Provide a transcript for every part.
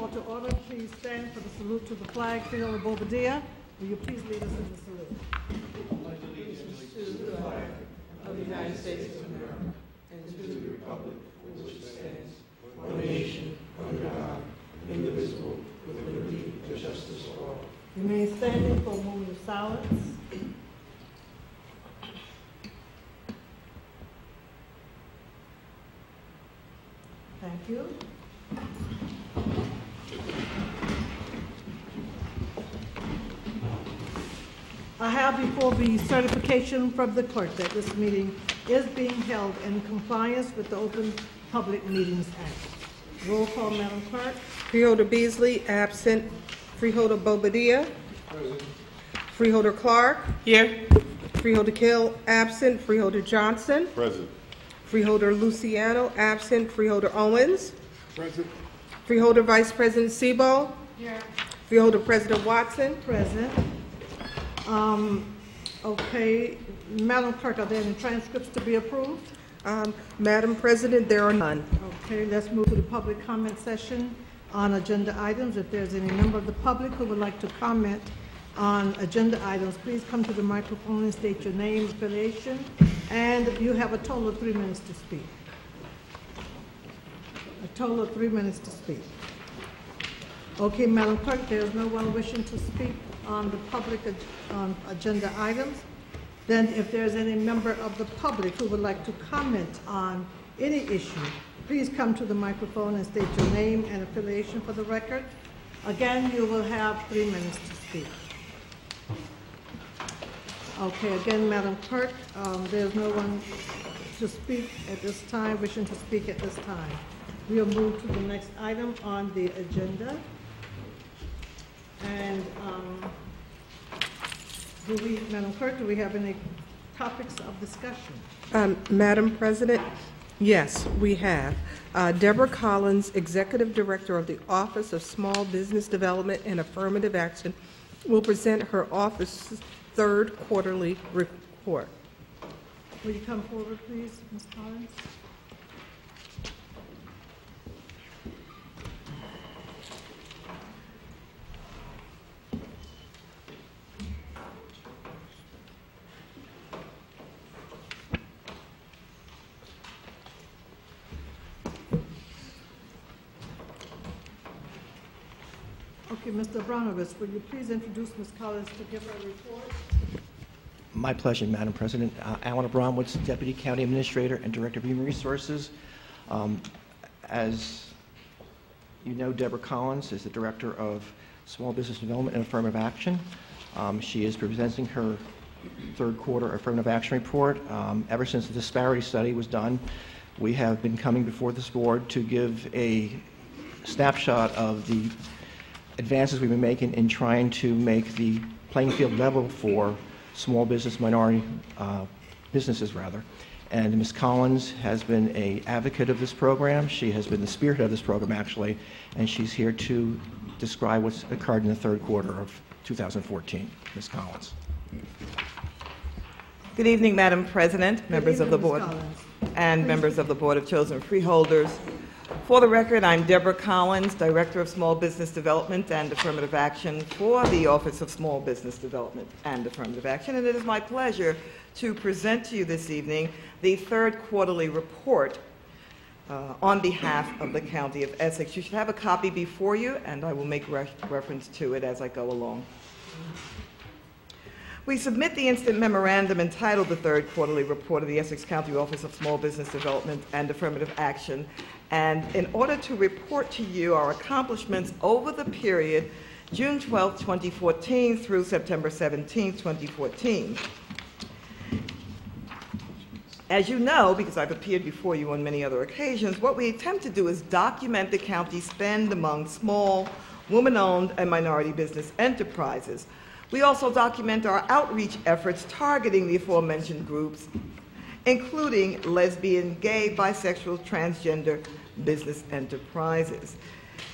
call to order. Please stand for the salute to the flag. Freeholder Bobadilla, will you please lead us in the salute? Pledge allegiance to the flag of the United States of America and to the republic for which it stands, one nation, under God, indivisible, with liberty and justice for all. Remain standing for a moment of silence. Thank you. I have before me certification from the clerk that this meeting is being held in compliance with the Open Public Meetings Act. Roll call, Madam Clerk. Freeholder Beasley, absent. Freeholder Bobadilla. Present. Freeholder Clark. Here. Freeholder Kill, absent. Freeholder Johnson. Present. Freeholder Luciano, absent. Freeholder Owens. Present. Freeholder Vice President Sebo. Here. Freeholder President Watson. Present. Okay, Madam Clerk, are there any transcripts to be approved? Madam President, there are none. Okay, let's move to the public comment session on agenda items. If there's any member of the public who would like to comment on agenda items, please come to the microphone and state your name, affiliation, and you have a total of 3 minutes to speak. A total of 3 minutes to speak. Okay, Madam Clerk, there's no one wishing to speak on the public on agenda items. Then if there's any member of the public who would like to comment on any issue, please come to the microphone and state your name and affiliation for the record. Again, you will have 3 minutes to speak. Okay, again, Madam Clerk, there's no one to speak at this time, wishing to speak at this time. We'll move to the next item on the agenda. And Madam Clerk, do we have any topics of discussion? Madam President, yes, we have. Deborah Collins, Executive Director of the Office of Small Business Development and Affirmative Action, will present her office's third quarterly report. Will you come forward, please, Ms. Collins? Okay, Mr. Abramovich, will you please introduce Ms. Collins to give her report? My pleasure, Madam President. Alan Abramowitz, Deputy County Administrator and Director of Human Resources. As you know, Deborah Collins is the Director of Small Business Development and Affirmative Action. She is presenting her third quarter Affirmative Action Report. Ever since the disparity study was done, we have been coming before this board to give a snapshot of the advances we've been making in trying to make the playing field level for small business, minority businesses rather. And Ms. Collins has been an advocate of this program. She has been the spearhead of this program actually, and she's here to describe what's occurred in the third quarter of 2014. Ms. Collins. Good evening, Madam President, members of the board, and members of the Board of Chosen Freeholders. For the record, I'm Deborah Collins, Director of Small Business Development and Affirmative Action for the Office of Small Business Development and Affirmative Action, and it is my pleasure to present to you this evening the third quarterly report on behalf of the County of Essex. You should have a copy before you, and I will make reference to it as I go along. We submit the instant memorandum entitled the Third Quarterly Report of the Essex County Office of Small Business Development and Affirmative Action, and in order to report to you our accomplishments over the period June 12, 2014 through September 17, 2014. As you know, because I've appeared before you on many other occasions, what we attempt to do is document the county's spend among small, woman-owned, and minority business enterprises. We also document our outreach efforts targeting the aforementioned groups, including lesbian, gay, bisexual, transgender business enterprises.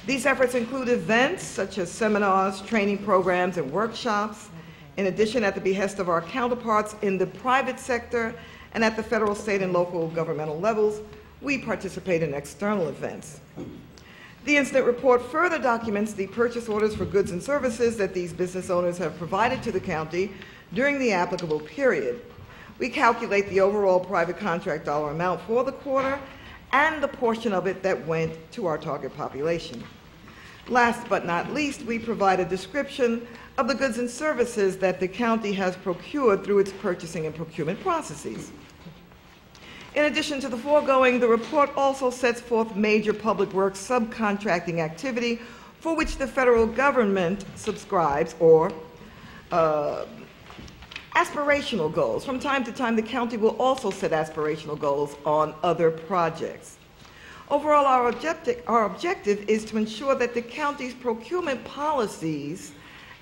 These efforts include events such as seminars, training programs, and workshops. In addition, at the behest of our counterparts in the private sector and at the federal, state, and local governmental levels, we participate in external events. The incident report further documents the purchase orders for goods and services that these business owners have provided to the county during the applicable period. We calculate the overall private contract dollar amount for the quarter and the portion of it that went to our target population. Last but not least, we provide a description of the goods and services that the county has procured through its purchasing and procurement processes. In addition to the foregoing, the report also sets forth major public works subcontracting activity for which the federal government subscribes or aspirational goals. From time to time, the county will also set aspirational goals on other projects. Overall, our objective is to ensure that the county's procurement policies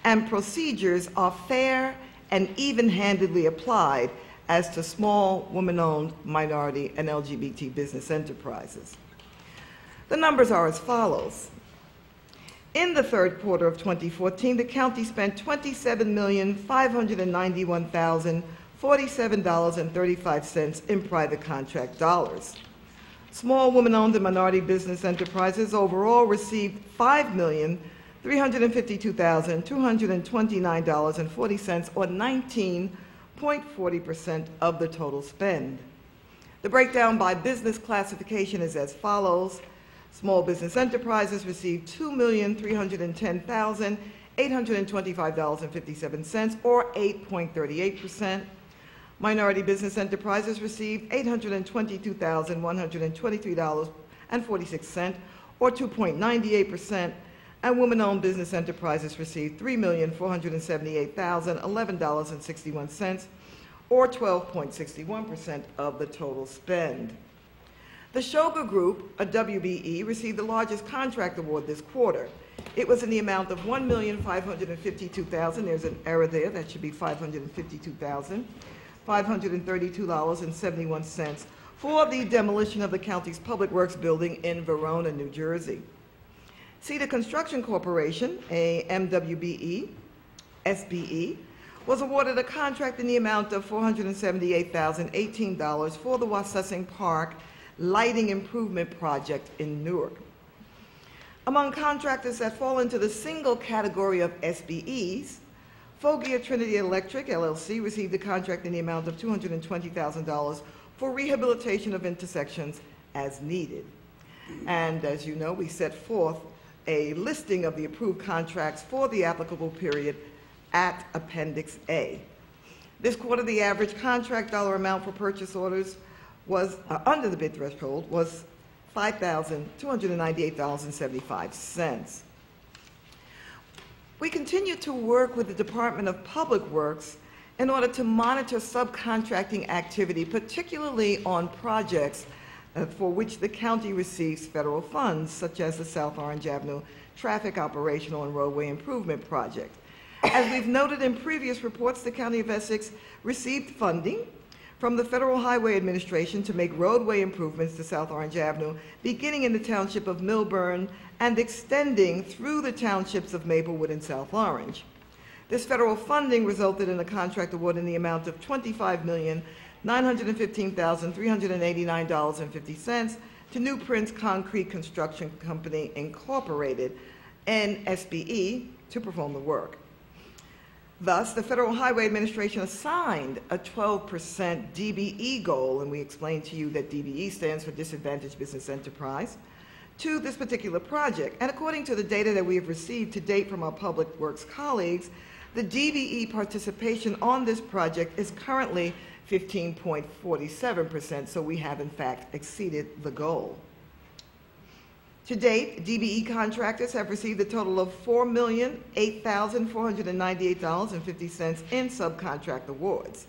and procedures are fair and even-handedly applied as to small, woman-owned, minority, and LGBT business enterprises. The numbers are as follows. In the third quarter of 2014, the county spent $27,591,047.35 in private contract dollars. Small, woman-owned, and minority business enterprises overall received $5,352,229.40, or 19.40% of the total spend. The breakdown by business classification is as follows. Small business enterprises received $2,310,825.57, or 8.38%. Minority business enterprises received $822,123.46, or 2.98%. And women-owned business enterprises received $3,478,011.61, or 12.61% of the total spend. The Shoga Group, a WBE, received the largest contract award this quarter. It was in the amount of $1,552,000. There's an error there. That should be $552,532.71 for the demolition of the county's Public Works building in Verona, New Jersey. Cedar Construction Corporation, a MWBE, SBE, was awarded a contract in the amount of $478,018 for the Waususing Park Lighting Improvement Project in Newark. Among contractors that fall into the single category of SBEs, Foggia Trinity Electric, LLC, received a contract in the amount of $220,000 for rehabilitation of intersections as needed. And as you know, we set forth a listing of the approved contracts for the applicable period at Appendix A. This quarter, the average contract dollar amount for purchase orders was under the bid threshold was $5,298.75. We continue to work with the Department of Public Works in order to monitor subcontracting activity, particularly on projects for which the county receives federal funds, such as the South Orange Avenue Traffic Operational and Roadway Improvement Project. As we've noted in previous reports, the County of Essex received funding from the Federal Highway Administration to make roadway improvements to South Orange Avenue, beginning in the township of Millburn and extending through the townships of Maplewood and South Orange. This federal funding resulted in a contract award in the amount of $25,915,389.50 to New Prince Concrete Construction Company, Incorporated, NSBE, to perform the work. Thus, the Federal Highway Administration assigned a 12% DBE goal, and we explained to you that DBE stands for Disadvantaged Business Enterprise, to this particular project. And according to the data that we have received to date from our Public Works colleagues, the DBE participation on this project is currently 15.47%, so we have in fact exceeded the goal. To date, DBE contractors have received a total of $4,008,498.50 in subcontract awards.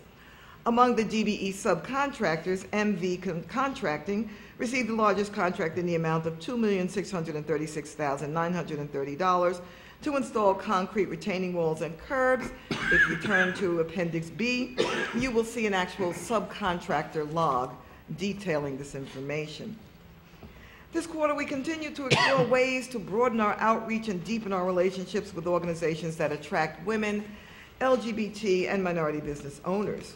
Among the DBE subcontractors, MV Contracting received the largest contract in the amount of $2,636,930 to install concrete retaining walls and curbs. If you turn to Appendix B, you will see an actual subcontractor log detailing this information. This quarter, we continue to explore ways to broaden our outreach and deepen our relationships with organizations that attract women, LGBT, and minority business owners.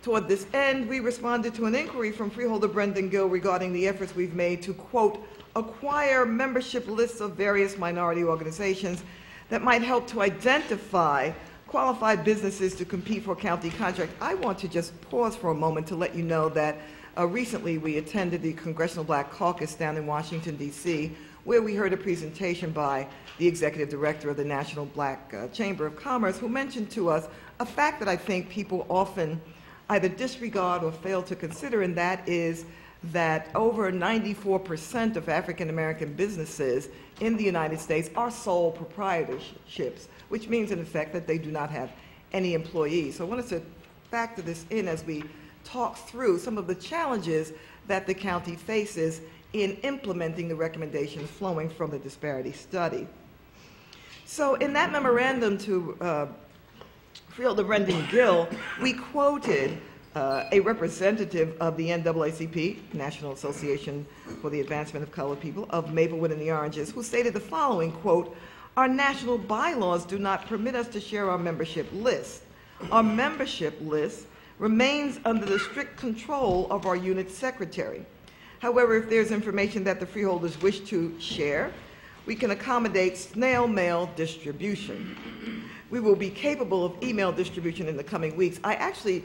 Toward this end, we responded to an inquiry from Freeholder Brendan Gill regarding the efforts we've made to, quote, acquire membership lists of various minority organizations that might help to identify qualified businesses to compete for county contract. I want to just pause for a moment to let you know that recently we attended the Congressional Black Caucus down in Washington, D.C., where we heard a presentation by the executive director of the National Black Chamber of Commerce, who mentioned to us a fact that I think people often either disregard or fail to consider, and that is that over 94% of African American businesses in the United States are sole proprietorships, which means in effect that they do not have any employees. So I want us to factor this in as we talk through some of the challenges that the county faces in implementing the recommendations flowing from the disparity study. So in that memorandum to Freeholder Brendan Gill, we quoted a representative of the NAACP, National Association for the Advancement of Colored People, of Maplewood and the Oranges, who stated the following, quote, our national bylaws do not permit us to share our membership list. Our membership list remains under the strict control of our unit secretary. However, if there's information that the freeholders wish to share, we can accommodate snail mail distribution. We will be capable of email distribution in the coming weeks. I actually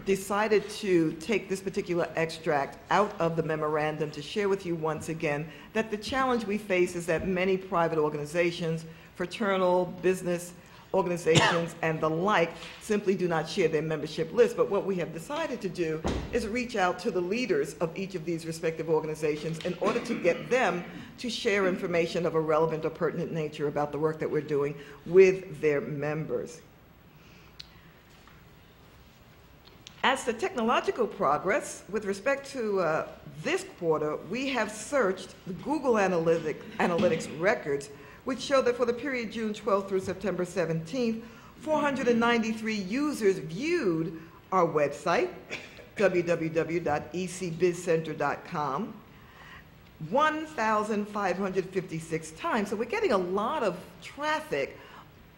decided to take this particular extract out of the memorandum to share with you once again that the challenge we face is that many private organizations, fraternal, business organizations, and the like simply do not share their membership list. But what we have decided to do is reach out to the leaders of each of these respective organizations in order to get them to share information of a relevant or pertinent nature about the work that we're doing with their members. As to technological progress, with respect to this quarter, we have searched the Google Analytics records, which show that for the period June 12th through September 17th, 493 users viewed our website, www.ecbizcenter.com, 1,556 times. So we're getting a lot of traffic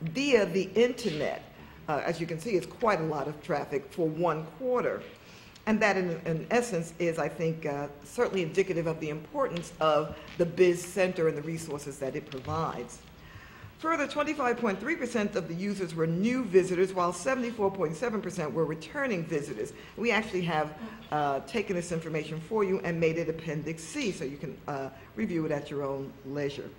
via the internet. As you can see, it's quite a lot of traffic for one quarter. And that, in essence, is, I think, certainly indicative of the importance of the Biz Center and the resources that it provides. Further, 25.3% of the users were new visitors, while 74.7% were returning visitors. We actually have taken this information for you and made it Appendix C, so you can review it at your own leisure.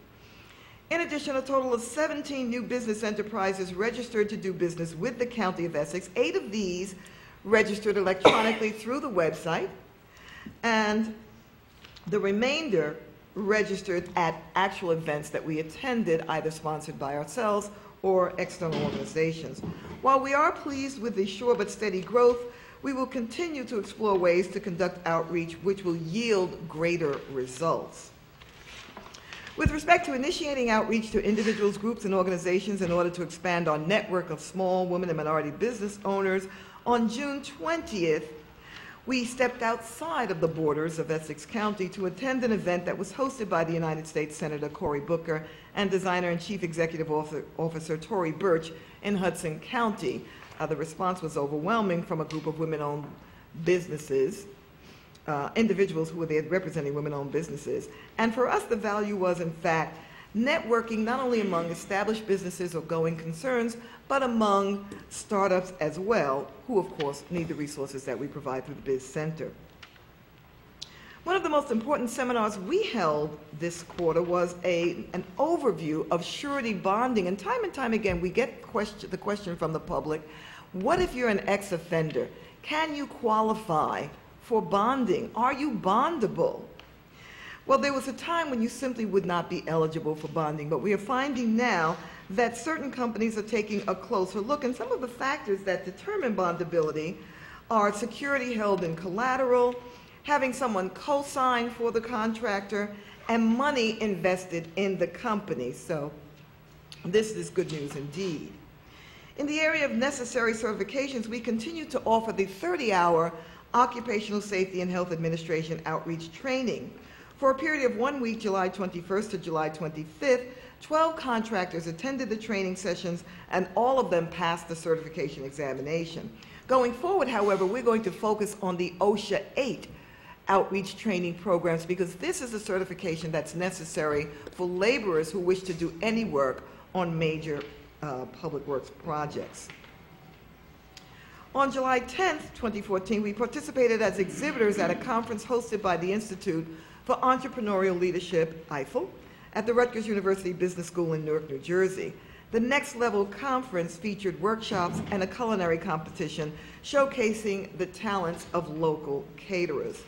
In addition, a total of 17 new business enterprises registered to do business with the County of Essex. 8 of these registered electronically through the website, and the remainder registered at actual events that we attended, either sponsored by ourselves or external organizations. While we are pleased with the sure but steady growth, we will continue to explore ways to conduct outreach which will yield greater results. With respect to initiating outreach to individuals, groups, and organizations in order to expand our network of small women and minority business owners, on June 20th, we stepped outside of the borders of Essex County to attend an event that was hosted by the United States Senator Cory Booker and designer and chief executive officer Tory Burch in Hudson County. The response was overwhelming from a group of women-owned businesses, individuals who were there representing women-owned businesses. And for us, the value was, in fact, networking not only among established businesses or going concerns, but among startups as well, who of course need the resources that we provide through the Biz Center. One of the most important seminars we held this quarter was an overview of surety bonding. And time again, we get the question from the public, what if you're an ex-offender? Can you qualify for bonding? Are you bondable? Well, there was a time when you simply would not be eligible for bonding, but we are finding now that certain companies are taking a closer look, and some of the factors that determine bondability are security held in collateral, having someone co-sign for the contractor, and money invested in the company. So this is good news indeed. In the area of necessary certifications, we continue to offer the 30-hour Occupational Safety and Health Administration outreach training. For a period of 1 week, July 21st to July 25th, 12 contractors attended the training sessions, and all of them passed the certification examination. Going forward, however, we're going to focus on the OSHA 8 outreach training programs because this is a certification that's necessary for laborers who wish to do any work on major public works projects. On July 10th, 2014, we participated as exhibitors at a conference hosted by the Institute for Entrepreneurial Leadership, EIFEL, at the Rutgers University Business School in Newark, New Jersey. The Next Level conference featured workshops and a culinary competition showcasing the talents of local caterers.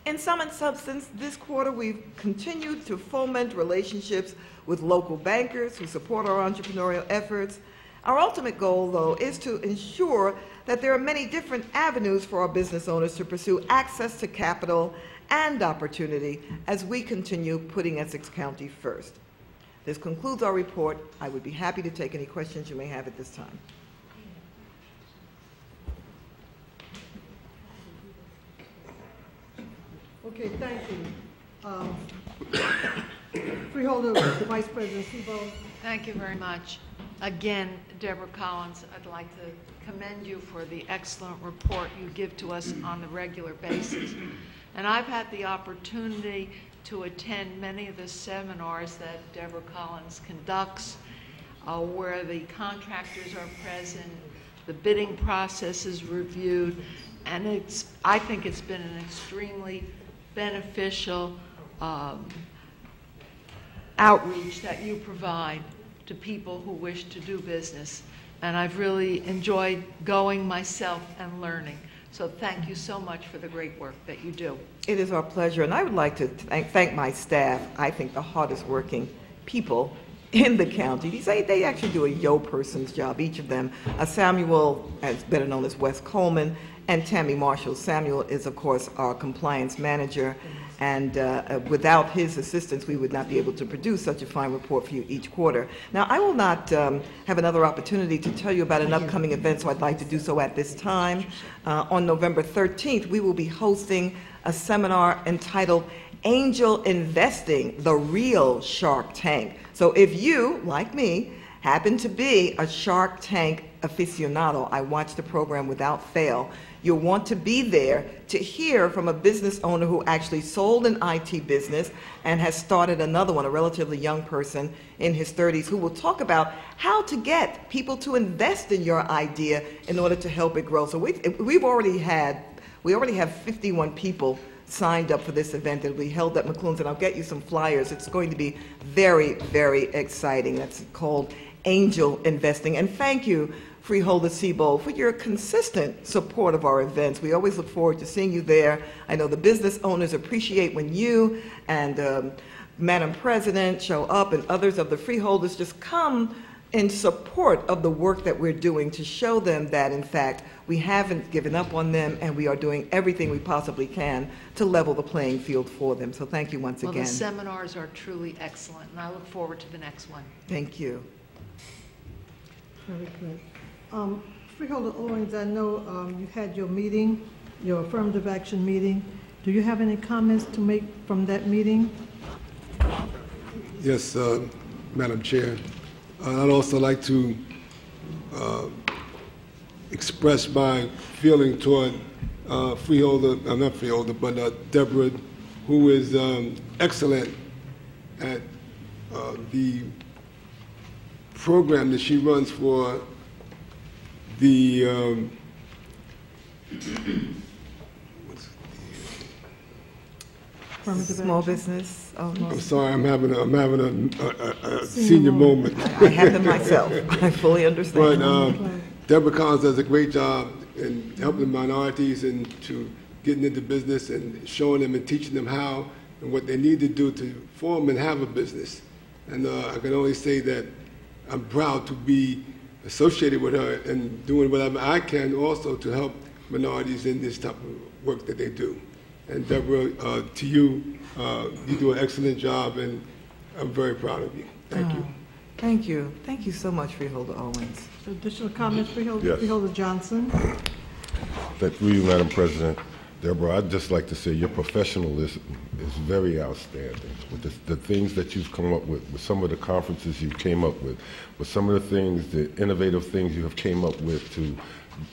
In sum and substance, this quarter we've continued to foment relationships with local bankers who support our entrepreneurial efforts. Our ultimate goal, though, is to ensure that there are many different avenues for our business owners to pursue access to capital and opportunity as we continue putting Essex County first. This concludes our report. I would be happy to take any questions you may have at this time. Okay, thank you. Freeholder, Vice President Sebo. Thank you very much. Again, Deborah Collins, I'd like to commend you for the excellent report you give to us on a regular basis. And I've had the opportunity to attend many of the seminars that Deborah Collins conducts, where the contractors are present, the bidding process is reviewed, and I think it's been an extremely beneficial outreach that you provide to people who wish to do business. And I've really enjoyed going myself and learning. So thank you so much for the great work that you do. It is our pleasure, and I would like to thank my staff. I think the hardest working people in the county. They actually do a yo person's job, each of them. Samuel, as better known as Wes Coleman, and Tammy Marshall. Samuel is, of course, our compliance manager, and without his assistance, we would not be able to produce such a fine report for you each quarter. Now, I will not have another opportunity to tell you about an upcoming event, so I'd like to do so at this time. On November 13th, we will be hosting a seminar entitled Angel Investing, the Real Shark Tank. So if you, like me, happen to be a Shark Tank aficionado, I watch the program without fail, you'll want to be there to hear from a business owner who actually sold an IT business and has started another one, a relatively young person in his 30s, who will talk about how to get people to invest in your idea in order to help it grow. So we already have 51 people signed up for this event. It'll be held at McClune's, and I'll get you some flyers. It's going to be very, very exciting. That's called Angel Investing. And thank you, Freeholder Sebo, for your consistent support of our events. We always look forward to seeing you there. I know the business owners appreciate when you and Madam President show up, and others of the freeholders just come in support of the work that we're doing to show them that, in fact, we haven't given up on them and we are doing everything we possibly can to level the playing field for them. So thank you once again. Well, the seminars are truly excellent, and I look forward to the next one. Thank you. Very good. Freeholder Owens, I know you had your meeting, your affirmative action meeting. Do you have any comments to make from that meeting? Yes, Madam Chair. I'd also like to express my feeling toward Freeholder, not Freeholder, but Deborah, who is excellent at the program that she runs for the Small business. I'm sorry, I'm having a senior moment. I have them myself. I fully understand. But Deborah Collins does a great job in helping minorities and to getting into business and showing them and teaching them how and what they need to do to form and have a business. And I can only say that I'm proud to be associated with her and doing whatever I can also to help minorities in this type of work that they do. And Deborah, to you, you do an excellent job, and I'm very proud of you. Thank you. Thank you. Thank you so much, Freeholder Owens. Additional comments, Freeholder? Yes. Freeholder Johnson? Thank you, Madam President. Deborah, I'd just like to say your professionalism is very outstanding. With the things that you've come up with some of the conferences you came up with some of the things, the innovative things you have came up with to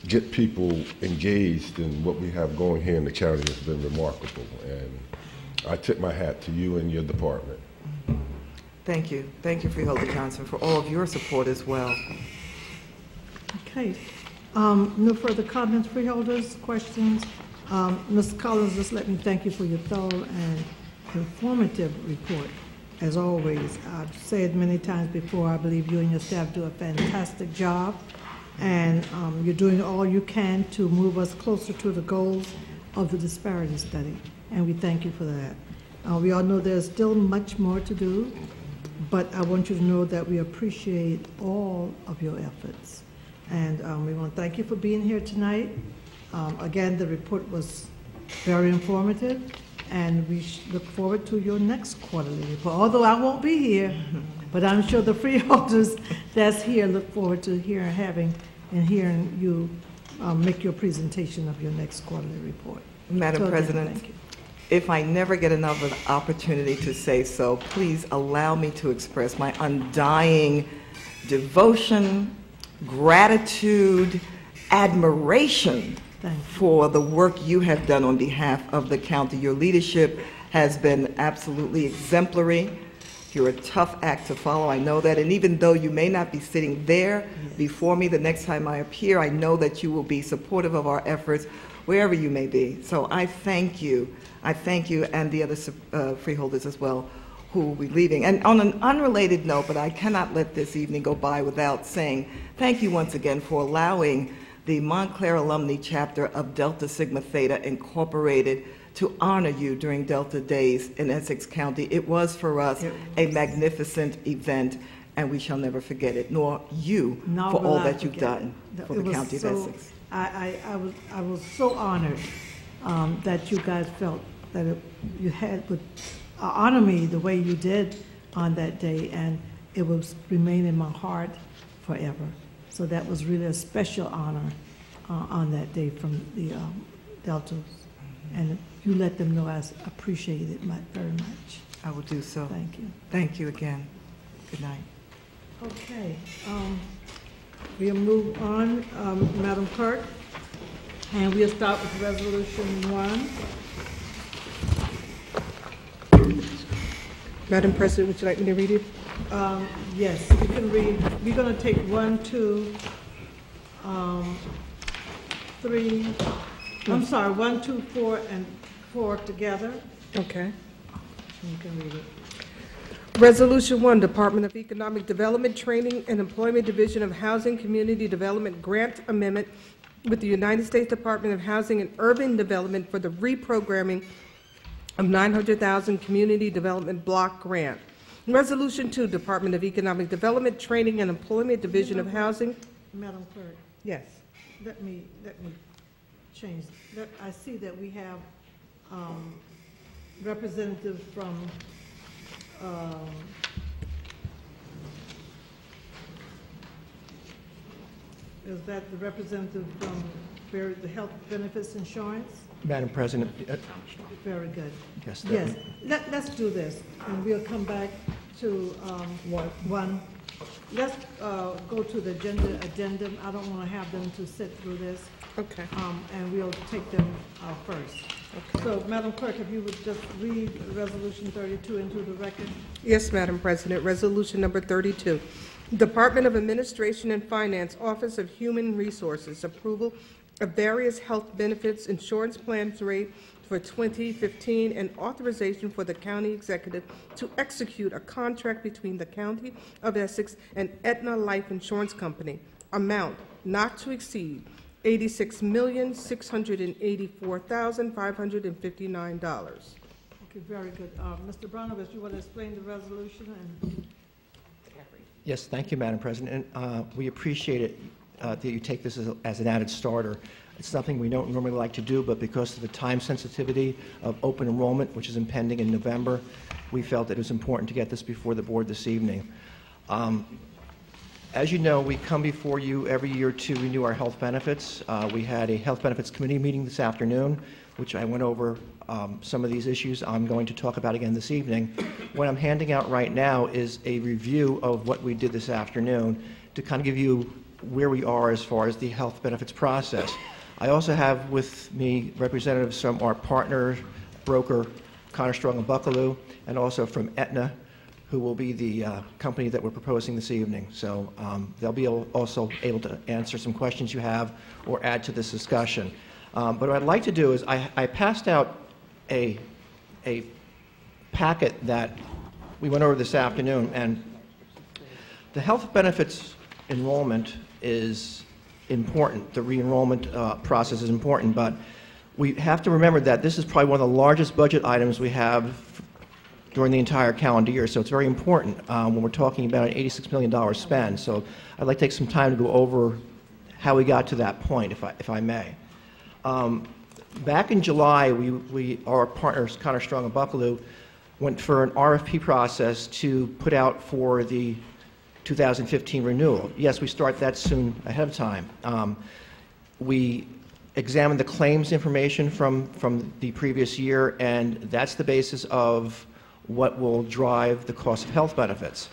get people engaged in what we have going here in the county has been remarkable. And I tip my hat to you and your department. Thank you. Thank you, Freeholder Johnson, for all of your support as well. Okay. No further comments, freeholders, questions? Ms. Collins, just let me thank you for your thorough and informative report. As always, I've said many times before, I believe you and your staff do a fantastic job, and you're doing all you can to move us closer to the goals of the disparity study, and we thank you for that. We all know there's still much more to do, but I want you to know that we appreciate all of your efforts. And we want to thank you for being here tonight. Again, the report was very informative, and we look forward to your next quarterly report. Although I won't be here, but I'm sure the freeholders that's here look forward to hearing you make your presentation of your next quarterly report. Madam So again, President, thank you. if I never get another opportunity to say so, please allow me to express my undying devotion, gratitude, admiration for the work you have done on behalf of the county. Your leadership has been absolutely exemplary. You're a tough act to follow, I know that, and even though you may not be sitting there before me the next time I appear, I know that you will be supportive of our efforts wherever you may be. So I thank you and the other freeholders as well who will be leaving. And on an unrelated note, but I cannot let this evening go by without saying thank you once again for allowing the Montclair Alumni Chapter of Delta Sigma Theta Incorporated to honor you during Delta Days in Essex County. It was for us a magnificent event, and we shall never forget it, nor you for all that you've done for the County of Essex. I was so honored that you guys felt that you would honor me the way you did on that day, and it will remain in my heart forever. So that was really a special honor on that day from the Deltas, and you let them know I appreciate it very much. I will do so. Thank you. Thank you again. Good night. Okay, we'll move on, Madam Clerk, and we'll start with Resolution 1. Madam President, would you like me to read it? Yes, you can read. We're going to take 1, 2, 3. I'm sorry, 1, 2, 4, and 4 together. Okay. You can read it. Resolution 1, Department of Economic Development, Training and Employment Division of Housing Community Development Grant Amendment with the United States Department of Housing and Urban Development for the reprogramming of $900,000 Community Development Block Grant. Resolution 2, Department of Economic Development, Training and Employment Division of Housing. Madam Clerk, Yes. let me change. I see that we have representatives from is that the representative from the Health Benefits Insurance? Madam President, Very good. yes. Yes, let's do this, and we'll come back to one. Let's go to the addendum. I don't want to have them to sit through this. Okay. And we'll take them first. Okay. So, Madam Clerk, if you would just read Resolution 32 into the record. Yes, Madam President. Resolution number 32. Department of Administration and Finance, Office of Human Resources, approval of various health benefits insurance plans rate for 2015 and authorization for the county executive to execute a contract between the County of Essex and Aetna Life Insurance Company. Amount not to exceed $86,684,559. Okay, very good. Mr. Bronovich, you want to explain the resolution? Yes, thank you, Madam President. And, we appreciate it that you take this as an added starter. It's something we don't normally like to do, but because of the time sensitivity of open enrollment, which is impending in November, we felt that it was important to get this before the board this evening. As you know, we come before you every year to renew our health benefits. We had a Health Benefits Committee meeting this afternoon, which I went over some of these issues I'm going to talk about again this evening. What I'm handing out right now is a review of what we did this afternoon to kind of give you where we are as far as the health benefits process. I also have with me representatives from our partner broker, Connor Strong and Buckaloo, and also from Aetna, who will be the company that we're proposing this evening. So they'll be also able to answer some questions you have or add to this discussion. But what I'd like to do is I passed out a packet that we went over this afternoon, and the health benefits enrollment is important. The re-enrollment process is important, but we have to remember that this is probably one of the largest budget items we have during the entire calendar year, so it's very important when we're talking about an $86 million spend. So I'd like to take some time to go over how we got to that point, if I may. Back in July, our partners, Connor Strong and Buckaloo, went for an RFP process to put out for the 2015 renewal. Yes, we start that soon ahead of time. We examined the claims information from the previous year, and that's the basis of what will drive the cost of health benefits.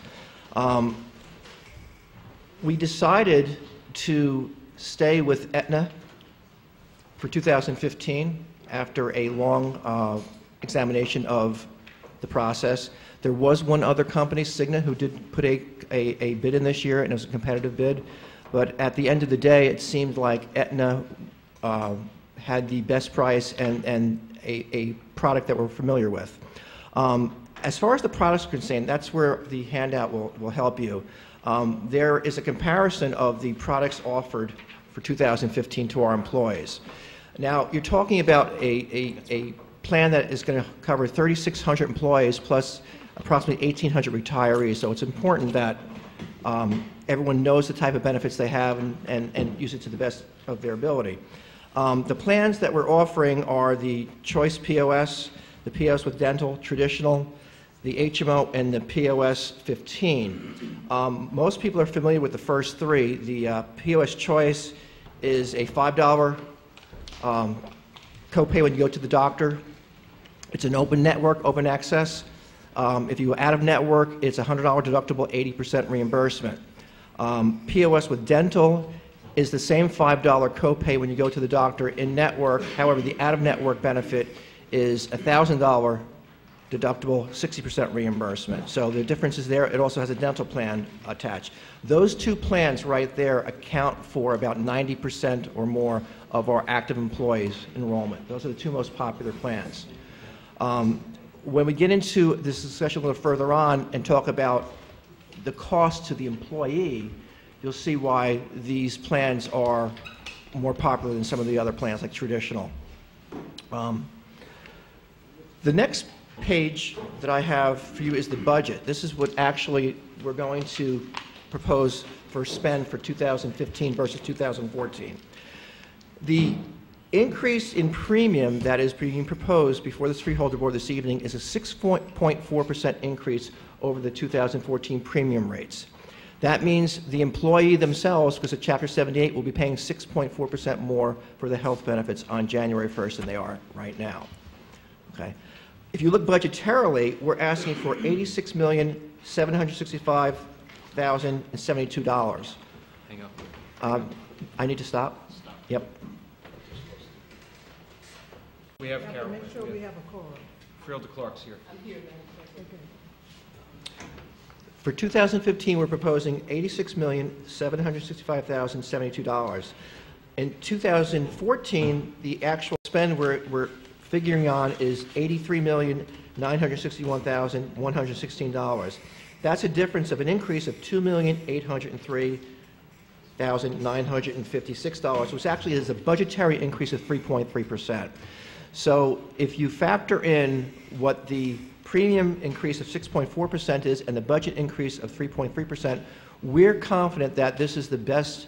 We decided to stay with Aetna for 2015 after a long examination of the process. There was one other company, Cigna, who did put a bid in this year, and it was a competitive bid. But at the end of the day, it seemed like Aetna had the best price and a product that we're familiar with. As far as the products are concerned, that's where the handout will help you. There is a comparison of the products offered for 2015 to our employees. Now, you're talking about a plan that is going to cover 3,600 employees plus approximately 1,800 retirees, so it's important that everyone knows the type of benefits they have and use it to the best of their ability. The plans that we're offering are the Choice POS, the POS with dental, traditional, the HMO, and the POS 15. Most people are familiar with the first three. The POS Choice is a $5 copay when you go to the doctor. It's an open network, open access. If you go out of network, it's a $100 deductible, 80% reimbursement. POS with dental is the same $5 copay when you go to the doctor in network. However, the out-of-network benefit is a $1,000 deductible, 60% reimbursement. So the difference is there. It also has a dental plan attached. Those two plans right there account for about 90% or more of our active employees' enrollment. Those are the two most popular plans. When we get into this discussion a little further on and talk about the cost to the employee, you'll see why these plans are more popular than some of the other plans, like traditional. The next page that I have for you is the budget. This is what actually we're going to propose for spend for 2015 versus 2014. The increase in premium that is being proposed before this Freeholder Board this evening is a 6.4% increase over the 2014 premium rates. That means the employee themselves, because of Chapter 78, will be paying 6.4% more for the health benefits on January 1st than they are right now. Okay. If you look budgetarily, we're asking for $86,765,072. Hang on. I need to stop? Yep. We have Carol. Make sure we have a quorum. Freeholder Clark's here. For 2015, we're proposing $86,765,072. In 2014, the actual spend we're figuring on is $83,961,116. That's a difference of an increase of $2,803,956, which actually is a budgetary increase of 3.3%. So if you factor in what the premium increase of 6.4% is and the budget increase of 3.3%, we're confident that this is the best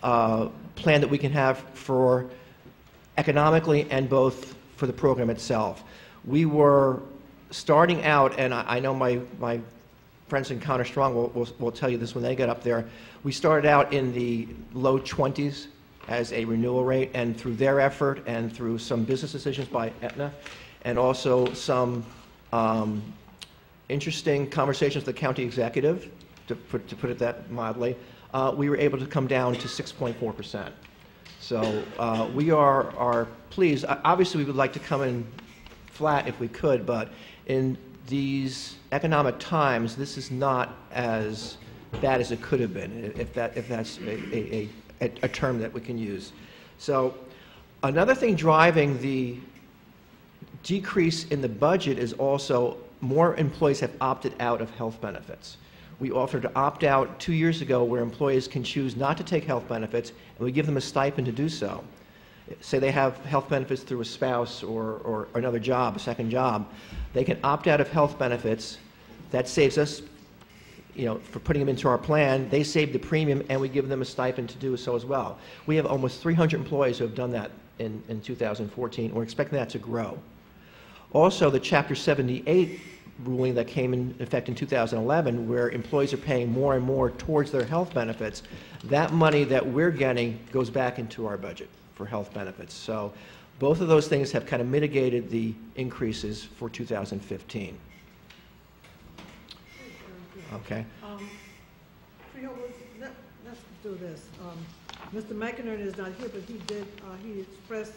plan that we can have for economically and both for the program itself. We were starting out, and I know my friends in Connor Strong will tell you this when they get up there, we started out in the low 20s as a renewal rate, and through their effort and through some business decisions by Aetna, and also some interesting conversations with the county executive, to put it that mildly, we were able to come down to 6.4%. So we are pleased. Obviously, we would like to come in flat if we could, but in these economic times, this is not as bad as it could have been, if that's a term that we can use. So another thing driving the decrease in the budget is also more employees have opted out of health benefits. We offered to opt out 2 years ago where employees can choose not to take health benefits, and we give them a stipend to do so. Say they have health benefits through a spouse or another job, a second job, they can opt out of health benefits. That saves us, for putting them into our plan. They save the premium, and we give them a stipend to do so as well. We have almost 300 employees who have done that in 2014. We're expecting that to grow. Also, the Chapter 78 ruling that came in effect in 2011, where employees are paying more and more towards their health benefits, that money that we're getting goes back into our budget for health benefits. So both of those things have kind of mitigated the increases for 2015. Okay. Freeholder, let's do this. Mr. McInerney is not here, but he expressed,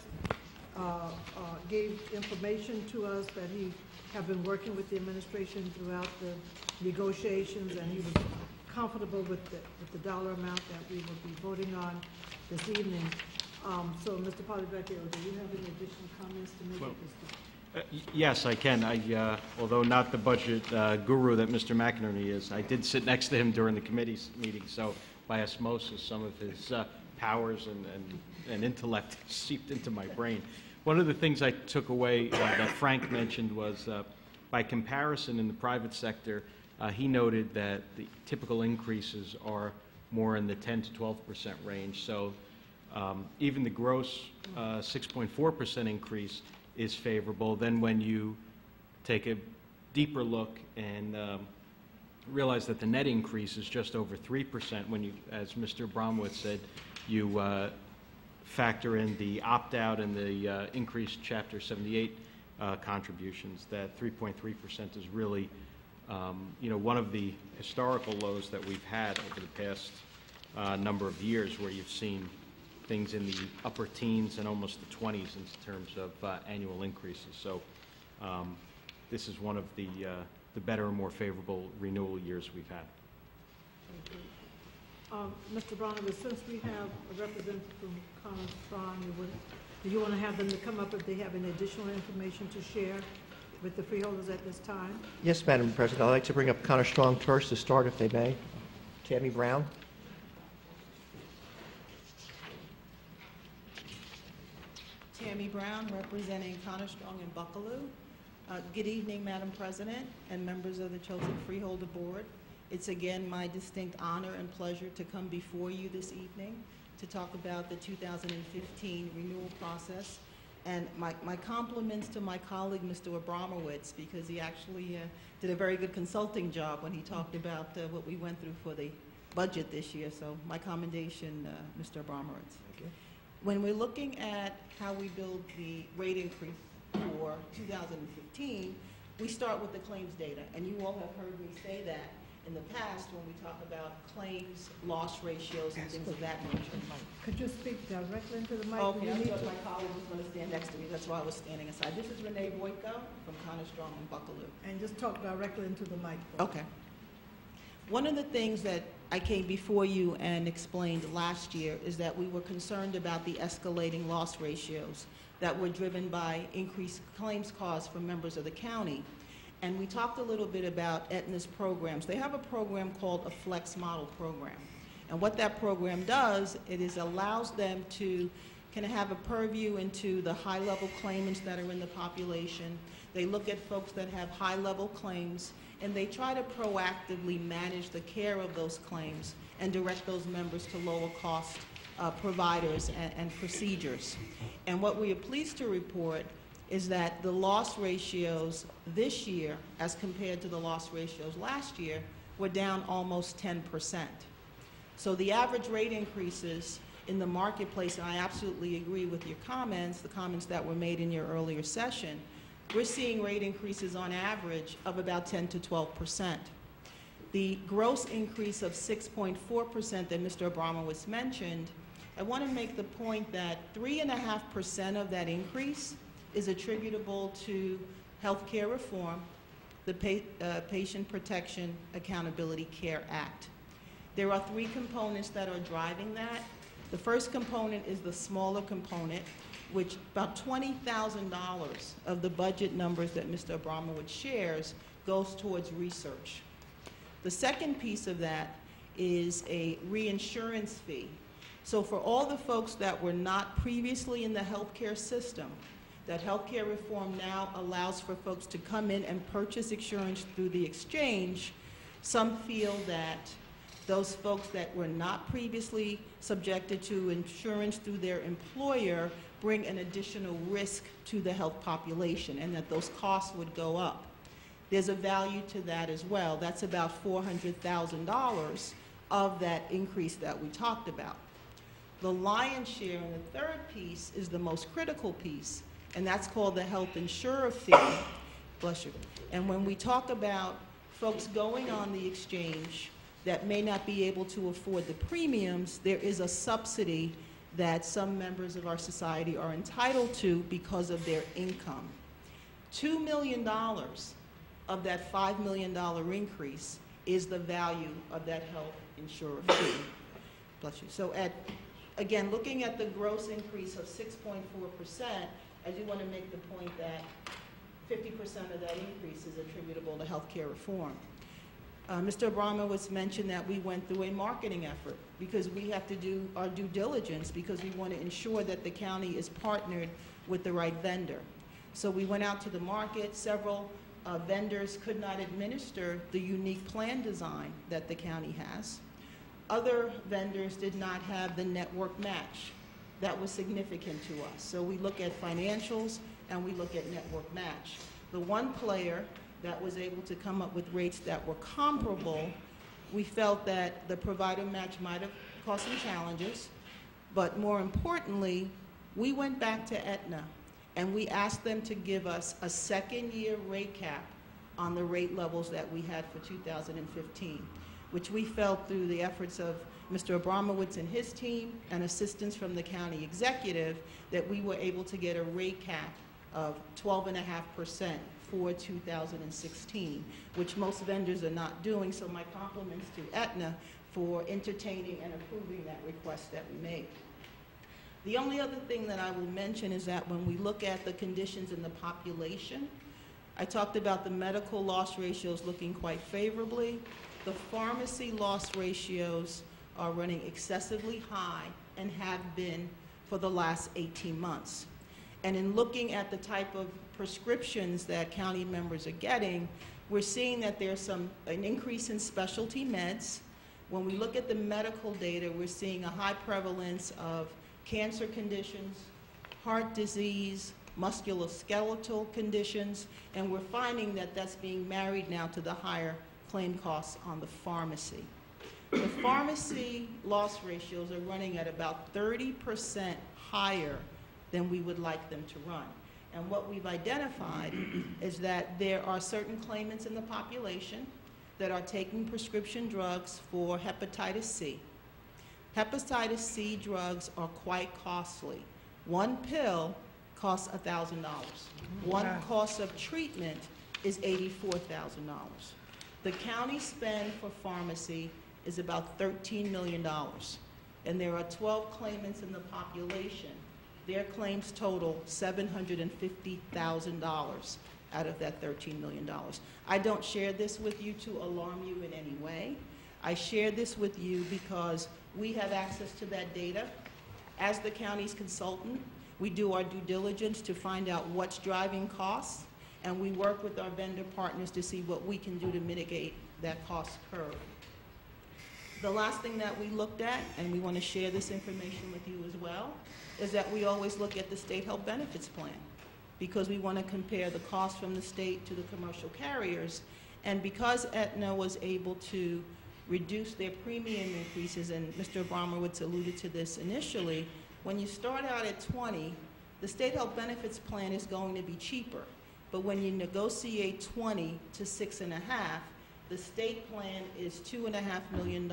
gave information to us that he have been working with the administration throughout the negotiations, and he was comfortable with the dollar amount that we will be voting on this evening. So, Mr. Polyvecchio, do you have any additional comments to make at this time? Yes, I can. Although not the budget guru that Mr. McInerney is, I did sit next to him during the committee's meeting, so by osmosis, some of his powers and intellect seeped into my brain. One of the things I took away that Frank mentioned was, by comparison in the private sector, he noted that the typical increases are more in the 10 to 12% range. So even the gross 6.4% increase is favorable. Then when you take a deeper look and realize that the net increase is just over 3%, when you, as Mr. Bromwitz said, you factor in the opt-out and the increased Chapter 78 contributions, that 3.3% is really, one of the historical lows that we've had over the past number of years, where you've seen things in the upper teens and almost the 20s in terms of annual increases. So this is one of the better and more favorable renewal years we've had. Mr. Bromwitz, since we have a representative from Connor Strong, do you want to have them to come up if they have any additional information to share with the freeholders at this time? Yes, Madam President. I'd like to bring up Connor Strong first to start, if they may. Tammy Brown. Tammy Brown, representing Connor Strong and Buckaloo. Good evening, Madam President and members of the Chelsea Freeholder Board. It's again my distinct honor and pleasure to come before you this evening to talk about the 2015 renewal process. And my compliments to my colleague, Mr. Abramowitz, because he actually did a very good consulting job when he talked about what we went through for the budget this year. So my commendation, Mr. Abramowitz. Thank you. When we're looking at how we build the rate increase for 2015, we start with the claims data. And you all have heard me say that in the past when we talk about claims, loss ratios, and things of that nature. Could you speak directly into the mic? Okay, I thought my colleague was going to stand next to me. That's why I was standing aside. This is Renee Boyko from Connor Strong and Buckaloo. And just talk directly into the mic. Okay. One of the things that I came before you and explained last year is that we were concerned about the escalating loss ratios that were driven by increased claims costs for members of the county. And we talked a little bit about Aetna's programs. They have a program called a Flex Model program. And what that program does, it is allows them to kind of have a purview into the high-level claimants that are in the population. They look at folks that have high-level claims, and they try to proactively manage the care of those claims and direct those members to lower-cost providers and procedures. And what we are pleased to report is that the loss ratios this year, as compared to the loss ratios last year, were down almost 10%. So the average rate increases in the marketplace, and I absolutely agree with your comments, the comments that were made in your earlier session, we're seeing rate increases on average of about 10 to 12%. The gross increase of 6.4% that Mr. Abramowitz mentioned, I want to make the point that 3.5% of that increase is attributable to healthcare reform, the Patient Protection Accountability Care Act. There are three components that are driving that. The first component is the smaller component, which about $20,000 of the budget numbers that Mr. Abramowitz shares goes towards research. The second piece of that is a reinsurance fee. So for all the folks that were not previously in the healthcare system, that healthcare reform now allows for folks to come in and purchase insurance through the exchange, some feel that those folks that were not previously subjected to insurance through their employer bring an additional risk to the health population, and that those costs would go up. There's a value to that as well. That's about $400,000 of that increase that we talked about. The lion's share in the third piece is the most critical piece, and that's called the health insurer fee. Bless you. And when we talk about folks going on the exchange that may not be able to afford the premiums, there is a subsidy that some members of our society are entitled to because of their income. $2 million of that $5 million increase is the value of that health insurer fee. Bless you. So again, looking at the gross increase of 6.4%, I do want to make the point that 50% of that increase is attributable to healthcare reform. Mr. Abramowitz mentioned that we went through a marketing effort because we have to do our due diligence because we want to ensure that the county is partnered with the right vendor. So we went out to the market. Several vendors could not administer the unique plan design that the county has. Other vendors did not have the network match. That was significant to us. So we look at financials and we look at network match. The one player that was able to come up with rates that were comparable, we felt that the provider match might have caused some challenges, but more importantly, we went back to Aetna and we asked them to give us a second-year rate cap on the rate levels that we had for 2015, which we felt through the efforts of Mr. Abramowitz and his team and assistance from the county executive that we were able to get a rate cap of 12.5% for 2016, which most vendors are not doing, so my compliments to Aetna for entertaining and approving that request that we made. The only other thing that I will mention is that when we look at the conditions in the population, I talked about the medical loss ratios looking quite favorably. The pharmacy loss ratios are running excessively high and have been for the last 18 months. And in looking at the type of prescriptions that county members are getting, we're seeing that there's an increase in specialty meds. When we look at the medical data, we're seeing a high prevalence of cancer conditions, heart disease, musculoskeletal conditions, and we're finding that that's being married now to the higher claim costs on the pharmacy. The pharmacy loss ratios are running at about 30% higher than we would like them to run. And what we've identified is that there are certain claimants in the population that are taking prescription drugs for hepatitis C. Hepatitis C drugs are quite costly. One pill costs $1,000. One cost of treatment is $84,000. The county spend for pharmacy is about $13 million. And there are 12 claimants in the population. Their claims total $750,000 out of that $13 million. I don't share this with you to alarm you in any way. I share this with you because we have access to that data. As the county's consultant, we do our due diligence to find out what's driving costs, and we work with our vendor partners to see what we can do to mitigate that cost curve. The last thing that we looked at, and we want to share this information with you as well, is that we always look at the state health benefits plan because we want to compare the cost from the state to the commercial carriers. And because Aetna was able to reduce their premium increases, and Mr. Abramowitz alluded to this initially, when you start out at 20, the state health benefits plan is going to be cheaper. But when you negotiate 20 to 6.5, The state plan is $2.5 million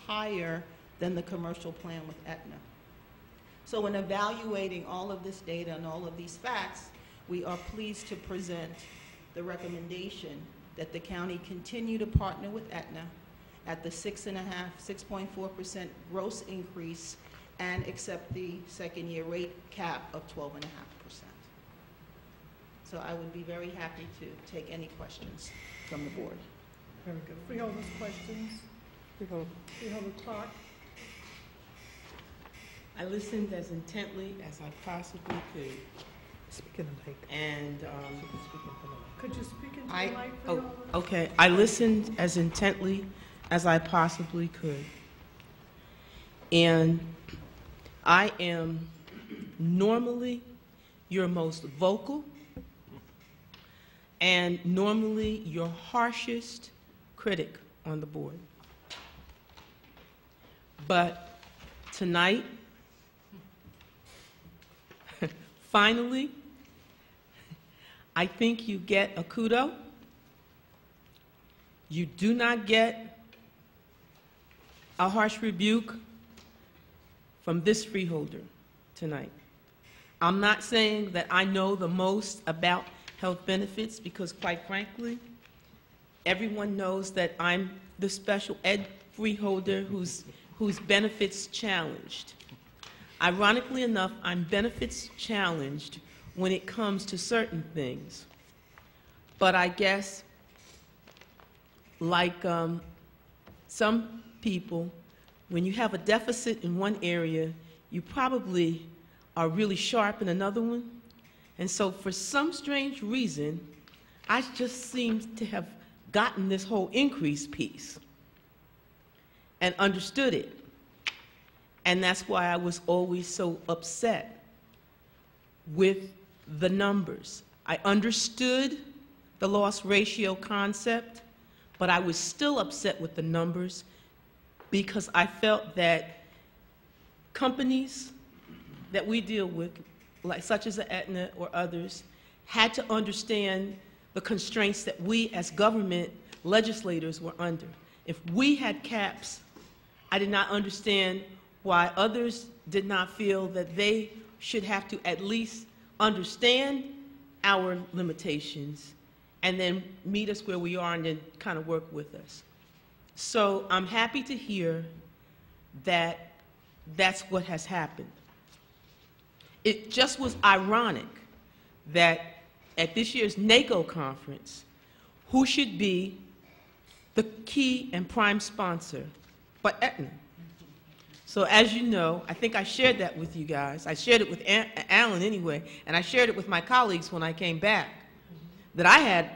higher than the commercial plan with Aetna. So in evaluating all of this data and all of these facts, we are pleased to present the recommendation that the county continue to partner with Aetna at the 6.4% gross increase and accept the second-year rate cap of 12.5%. So I would be very happy to take any questions from the board. Very good. Freeholders, questions? Freeholder Clark? I listened as intently as I possibly could. Speaking of like, And Could you speak into the mic, oh, Freeholder? okay. I listened as intently as I possibly could. And I am normally your most vocal and normally your harshest critic on the board. But tonight, finally, I think you get a kudo. You do not get a harsh rebuke from this freeholder tonight. I'm not saying that I know the most about health benefits because, quite frankly, everyone knows that I'm the special ed freeholder whose benefits challenged. Ironically enough, I'm benefits challenged when it comes to certain things. But I guess, like some people, when you have a deficit in one area, you probably are really sharp in another one. And so for some strange reason, I just seem to have gotten this whole increase piece and understood it. And that's why I was always so upset with the numbers. I understood the loss ratio concept, but I was still upset with the numbers because I felt that companies that we deal with, like such as the Aetna or others, had to understand the constraints that we as government legislators were under. If we had caps, I did not understand why others did not feel that they should have to at least understand our limitations and then meet us where we are and then kind of work with us. So I'm happy to hear that that's what has happened. It just was ironic that at this year's NACO conference, who should be the key and prime sponsor but Aetna? So as you know, I think I shared that with you guys. I shared it with Alan anyway, and I shared it with my colleagues when I came back, that I had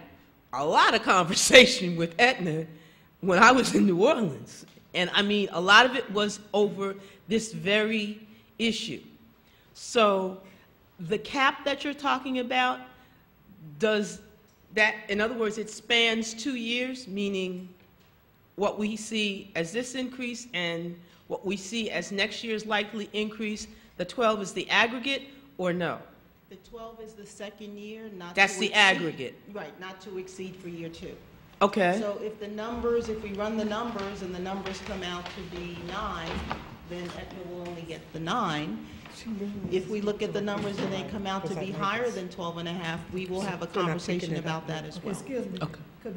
a lot of conversation with Aetna when I was in New Orleans. And I mean, a lot of it was over this very issue. So the cap that you're talking about, does that, in other words, it spans 2 years, meaning what we see as this increase and what we see as next year's likely increase, the 12 is the aggregate, or no? The 12 is the second year, not That's to the exceed- aggregate. Right, not to exceed for year 2. Okay. So if the numbers, if we run the numbers and the numbers come out to be 9, then Aetna will only get the 9. If we look at the numbers and they come out to be higher than 12.5, we will have a conversation about that as well. Excuse me. Okay. Could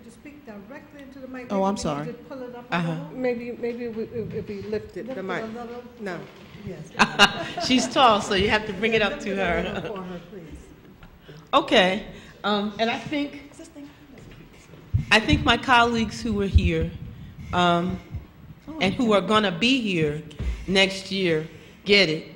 you speak directly into the mic? Oh, I'm Maybe we sorry. need to pull it up a little? maybe if we lifted Lift the it mic. a little? No. Yes. She's tall, so you have to bring it up Lift to it a her. little for her, please. Okay. And I think my colleagues who are here and who are going to be here next year get it.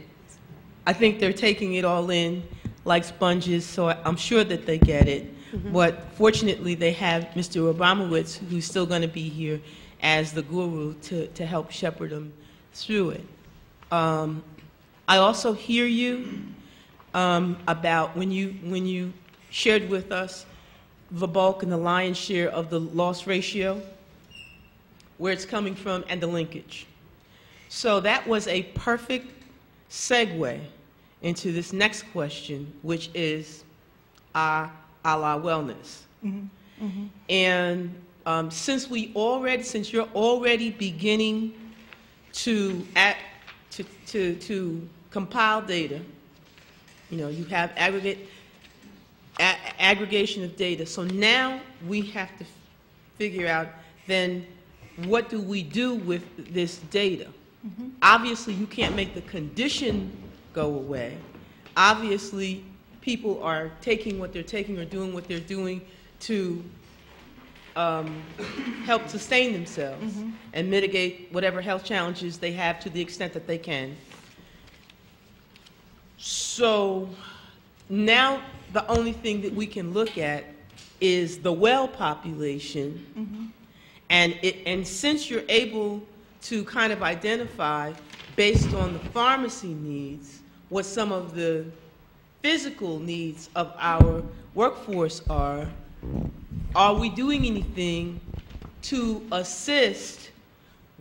I think they're taking it all in like sponges, so I'm sure that they get it. But fortunately, they have Mr. Abramowitz, who's still going to be here as the guru to help shepherd them through it. I also hear you about when you shared with us the bulk and the lion's share of the loss ratio, where it's coming from, and the linkage. So that was a perfect segue into this next question, which is a la wellness. And since you're already beginning to compile data, you know, you have aggregation of data. So now we have to figure out then what do we do with this data? Mm-hmm. Obviously, you can't make the condition go away. Obviously, people are taking what they're taking or doing what they're doing to help sustain themselves mm-hmm. and mitigate whatever health challenges they have to the extent that they can. So now the only thing that we can look at is the well population, mm-hmm. and since you're able to kind of identify based on the pharmacy needs what some of the physical needs of our workforce are we doing anything to assist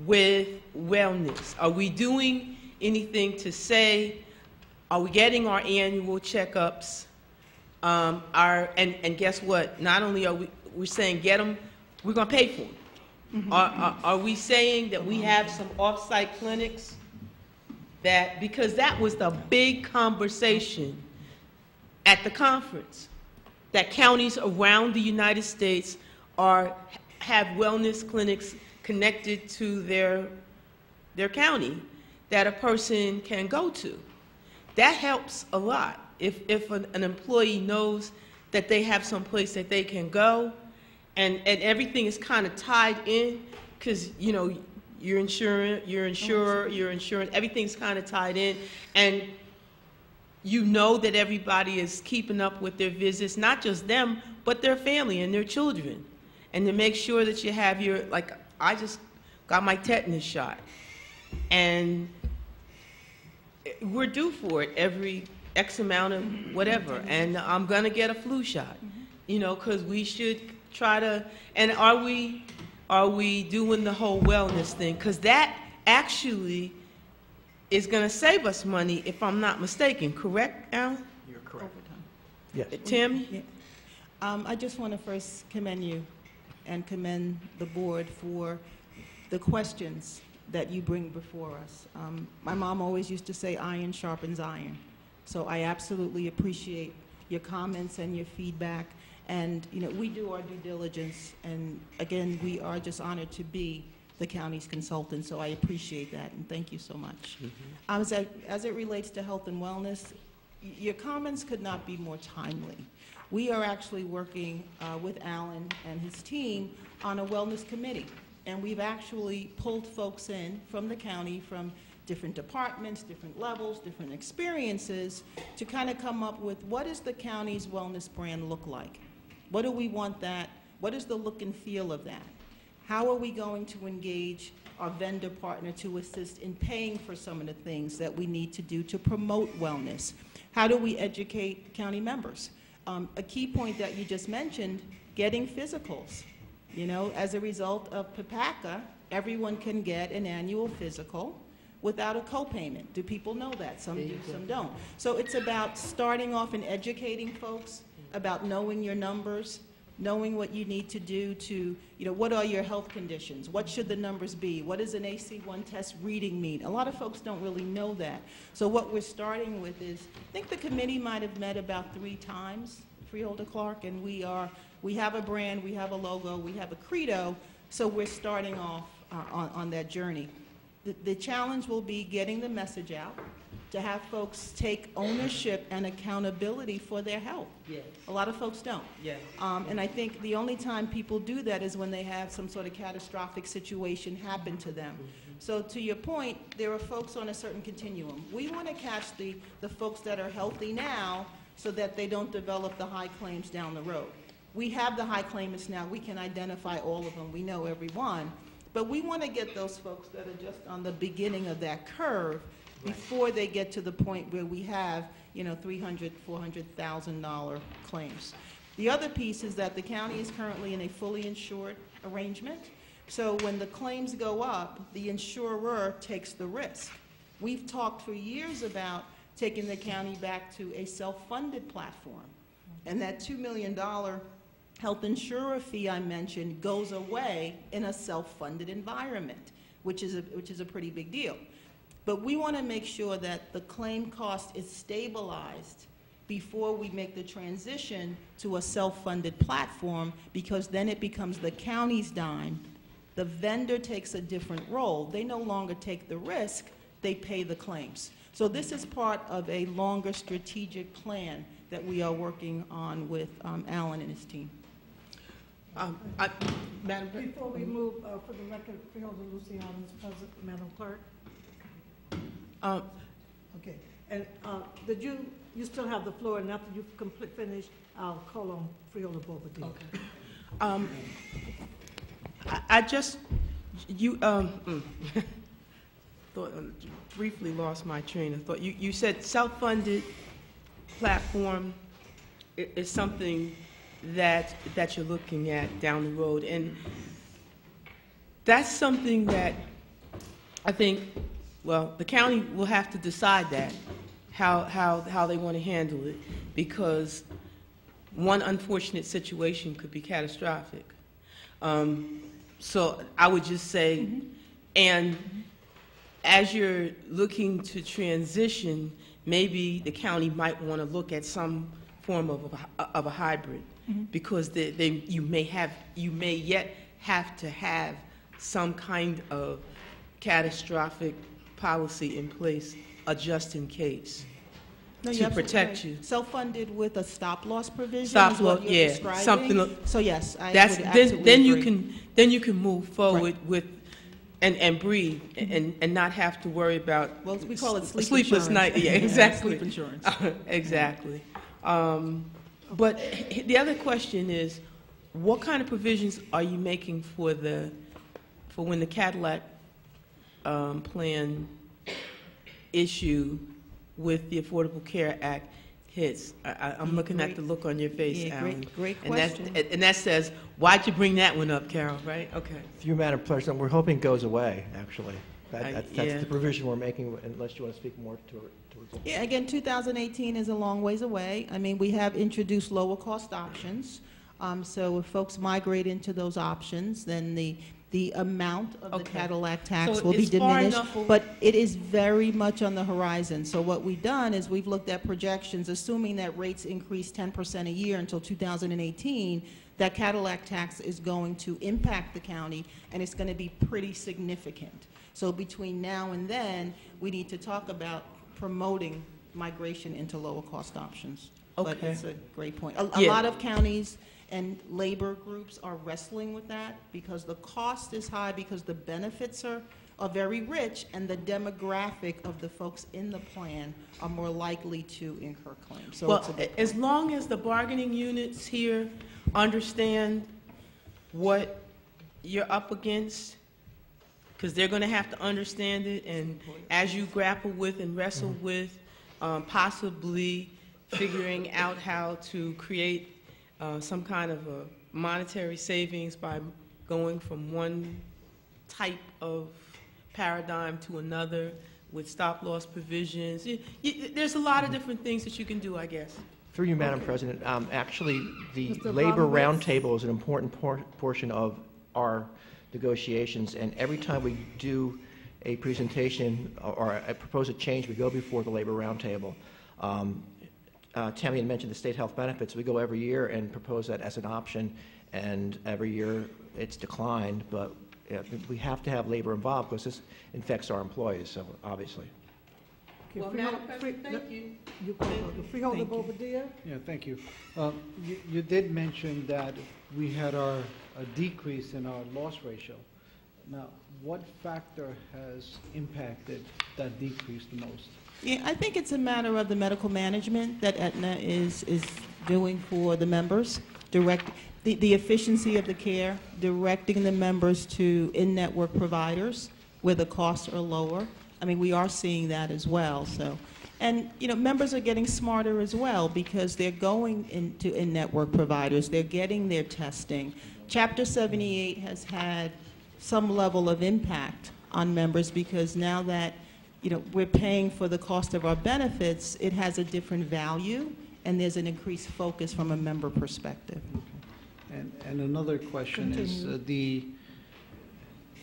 with wellness? Are we doing anything to say, are we getting our annual checkups? And guess what? Not only are we're saying get them, we're going to pay for them. Mm-hmm. Are we saying that we have some off-site clinics? Because that was the big conversation at the conference, that counties around the United States have wellness clinics connected to their county that a person can go to. That helps a lot. If an employee knows that they have some place that they can go, and everything is kind of tied in, because you know your insurer, everything's kind of tied in, and you know that everybody is keeping up with their visits, not just them, but their family and their children, and to make sure that you have your, like, I just got my tetanus shot, and we're due for it every X amount of whatever, and I'm gonna get a flu shot, you know, because we should try to, and are we doing the whole wellness thing? Because that actually is gonna save us money, if I'm not mistaken, correct, Alan? You're correct. Yes. Tammy? Yeah. I just want to first commend you and commend the board for the questions that you bring before us. My mom always used to say iron sharpens iron. So I absolutely appreciate your comments and your feedback. And you know, we do our due diligence, and again, we are just honored to be the county's consultant, so I appreciate that, and thank you so much. Mm-hmm. As it relates to health and wellness, your comments could not be more timely. We are actually working with Alan and his team on a wellness committee, and we've actually pulled folks in from the county, from different departments, different levels, different experiences, to kind of come up with what does the county's wellness brand look like? What do we want that? What is the look and feel of that? How are we going to engage our vendor partner to assist in paying for some of the things that we need to do to promote wellness? How do we educate county members? A key point that you just mentioned, getting physicals. You know, as a result of PPACA, everyone can get an annual physical without a copayment. Do people know that? Some do, some don't. So it's about starting off and educating folks about knowing your numbers, knowing what you need to do to, you know, what are your health conditions? What should the numbers be? What does an AC1 test reading mean? A lot of folks don't really know that. So what we're starting with is, I think the committee might have met about 3 times, Freeholder Clark, and we have a brand, we have a logo, we have a credo, so we're starting off on that journey. The challenge will be getting the message out, to have folks take ownership and accountability for their health. Yes. A lot of folks don't. Yes. And I think the only time people do that is when they have some sort of catastrophic situation happen to them. Mm-hmm. So to your point, there are folks on a certain continuum. We want to catch the folks that are healthy now so that they don't develop the high claims down the road. We have the high claimants now. We can identify all of them. We know every one. But we want to get those folks that are just on the beginning of that curve before they get to the point where we have, you know, $300,000, $400,000 claims. The other piece is that the county is currently in a fully insured arrangement. So when the claims go up, the insurer takes the risk. We've talked for years about taking the county back to a self-funded platform. And that $2 million health insurer fee I mentioned goes away in a self-funded environment, which is a pretty big deal. But we want to make sure that the claim cost is stabilized before we make the transition to a self-funded platform, because then it becomes the county's dime. The vendor takes a different role. They no longer take the risk, they pay the claims. So this is part of a longer strategic plan that we are working on with Alan and his team. Madam President? Before we move, for the record, Freeholder Luciano is present, Madam Clerk. Okay, and did you still have the floor, and after you've finished, I'll call on Freeholder Bobadilla. Okay. I just, thought, briefly lost my train of thought. You said self-funded platform is something that you're looking at down the road, and that's something that I think, well, the county will have to decide that, how they want to handle it, because one unfortunate situation could be catastrophic. So I would just say, and as you're looking to transition, maybe the county might want to look at some form of a hybrid, because you may yet have to have some kind of catastrophic policy in place, just in case, to protect you. Self-funded with a stop-loss provision Stop is what loss, you're yeah, describing? something. So yes, I That's would absolutely then agree. you can move forward with and breathe and not have to worry about, Well, we call it a sleep sleepless insurance. night. Yeah, exactly. Sleep insurance. Exactly. But the other question is, what kind of provisions are you making for when the Cadillac plan issue with the Affordable Care Act hits? I'm looking at the look on your face, Yeah, Alan. great question. And that says, why'd you bring that one up, Carol, right? Okay. Through Madam President, we're hoping it goes away, actually. That's yeah. the provision we're making, unless you want to speak more to it. Yeah, again, 2018 is a long ways away. I mean, we have introduced lower cost options. So if folks migrate into those options, then the amount of the Okay. Cadillac tax So will be it's far diminished, enough but it is very much on the horizon. So what we've done is we've looked at projections, assuming that rates increase 10% a year until 2018, that Cadillac tax is going to impact the county, and it's going to be pretty significant. So between now and then, we need to talk about promoting migration into lower cost options. But Okay. it's a great point. A Yeah. lot of counties and labor groups are wrestling with that because the cost is high, because the benefits are very rich, and the demographic of the folks in the plan are more likely to incur claims. So it's a Well, big as long as the bargaining units here understand what you're up against, because they're going to have to understand it, and as you grapple with and wrestle with possibly figuring out how to create some kind of a monetary savings by going from one type of paradigm to another with stop-loss provisions. There's a lot of different things that you can do, I guess. Through you, Madam President, actually, the Mr. Labor Bonowitz? Roundtable is an important portion of our negotiations, and every time we do a presentation or propose a change, we go before the Labor Roundtable. Tammy had mentioned the state health benefits. We go every year and propose that as an option, and every year it's declined, but we have to have labor involved because this affects our employees, so obviously. Okay, Well, Freeholder- Madam President, thank you. You call the Freeholder Bobadilla? Yeah, thank you. You did mention that we had a decrease in our loss ratio. Now, what factor has impacted that decrease the most? Yeah, I think it's a matter of the medical management that Aetna is doing for the members, the efficiency of the care, directing the members to in-network providers where the costs are lower. I mean, we are seeing that as well. So, and members are getting smarter as well because they're going into in-network providers. They're getting their testing. Chapter 78 has had some level of impact on members because now that we're paying for the cost of our benefits, it has a different value, and there's an increased focus from a member perspective. And another question is,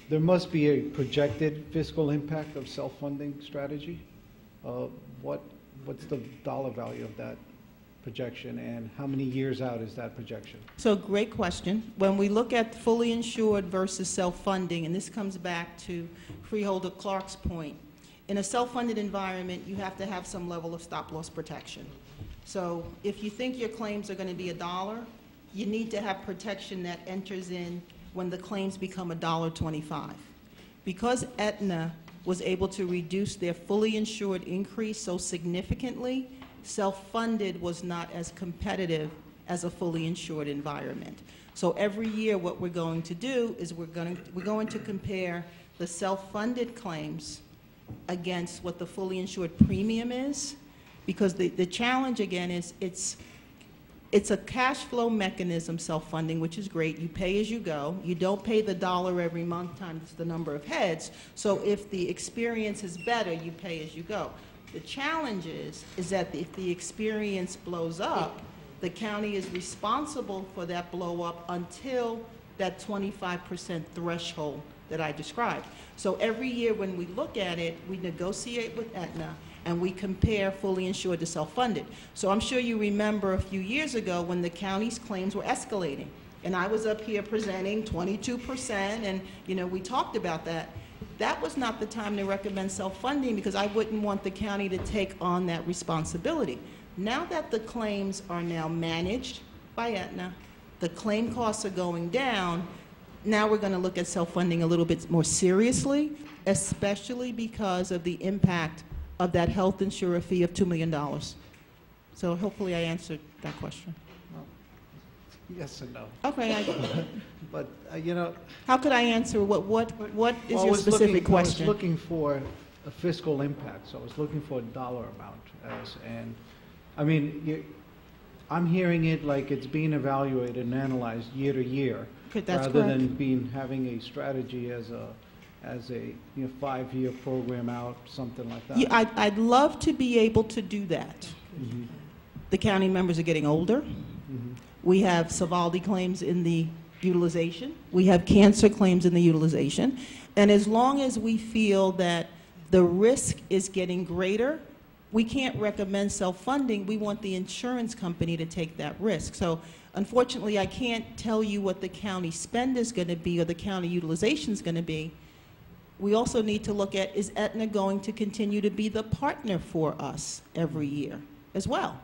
there must be a projected fiscal impact of self-funding strategy. What's the dollar value of that projection, and how many years out is that projection? So great question. When we look at fully insured versus self-funding, and this comes back to Freeholder Clark's point, in a self-funded environment, you have to have some level of stop-loss protection. So if you think your claims are going to be $1, you need to have protection that enters in when the claims become $1.25. Because Aetna was able to reduce their fully insured increase so significantly, self-funded was not as competitive as a fully insured environment. So every year what we're going to do is we're going to compare the self-funded claims against what the fully insured premium is, because the challenge again is it's a cash flow mechanism, self-funding, which is great. You pay as you go. You don't pay the dollar every month times the number of heads. So if the experience is better, you pay as you go. The challenge is that if the experience blows up, the county is responsible for that blow up until that 25% threshold that I described. So every year when we look at it, we negotiate with Aetna and we compare fully insured to self-funded. So I'm sure you remember a few years ago when the county's claims were escalating. And I was up here presenting 22%, and we talked about that. That was not the time to recommend self-funding, because I wouldn't want the county to take on that responsibility. Now that the claims are now managed by Aetna, the claim costs are going down, now we're going to look at self-funding a little bit more seriously, especially because of the impact of that health insurer fee of $2 million. So hopefully I answered that question. Well, yes and no. Okay. But, How could I answer? What is well, your specific question? I was looking for a fiscal impact, so I was looking for a dollar amount. And, I mean, I'm hearing it like it's being evaluated and analyzed year to year, rather than having a strategy as a 5-year program out, something like that. Yeah, I'd love to be able to do that. Mm-hmm. The county members are getting older. Mm-hmm. We have Sovaldi claims in the utilization. We have cancer claims in the utilization. And as long as we feel that the risk is getting greater, we can't recommend self-funding. We want the insurance company to take that risk. So unfortunately, I can't tell you what the county spend is going to be or the county utilization is going to be. We also need to look at, is Aetna going to continue to be the partner for us every year as well?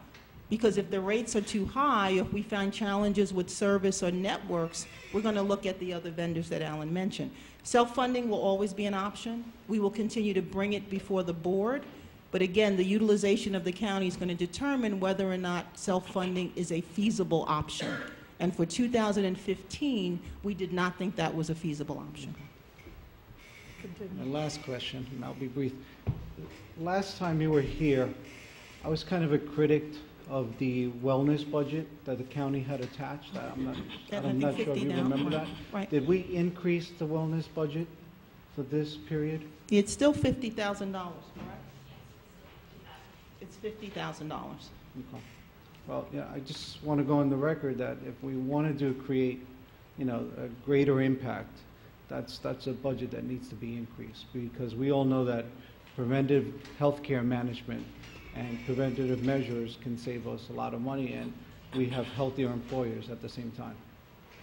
Because if the rates are too high, if we find challenges with service or networks, we're going to look at the other vendors that Alan mentioned. Self-funding will always be an option. We will continue to bring it before the board. But again, the utilization of the county is going to determine whether or not self-funding is a feasible option. And for 2015, we did not think that was a feasible option. My last question, and I'll be brief. Last time you were here, I was kind of a critic of the wellness budget that the county had attached. I'm not sure if you remember that. Right. Did we increase the wellness budget for this period? It's still $50,000, correct? It's $50,000. Okay. Well, yeah, I just want to go on the record that if we wanted to create, a greater impact, that's a budget that needs to be increased, because we all know that preventive healthcare management and preventative measures can save us a lot of money, and we have healthier employers at the same time.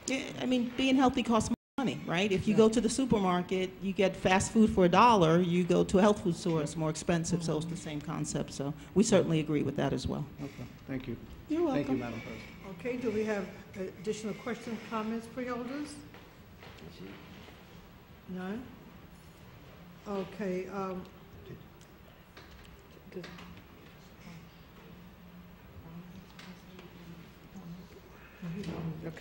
Yeah, I mean, being healthy costs money, right? If you go to the supermarket, you get fast food for $1. You go to a health food store, it's more expensive, so it's the same concept. So we certainly agree with that as well. Okay, thank you. You're welcome. Thank you, Madam President. Okay, do we have additional questions, comments, freeholders? None? Okay.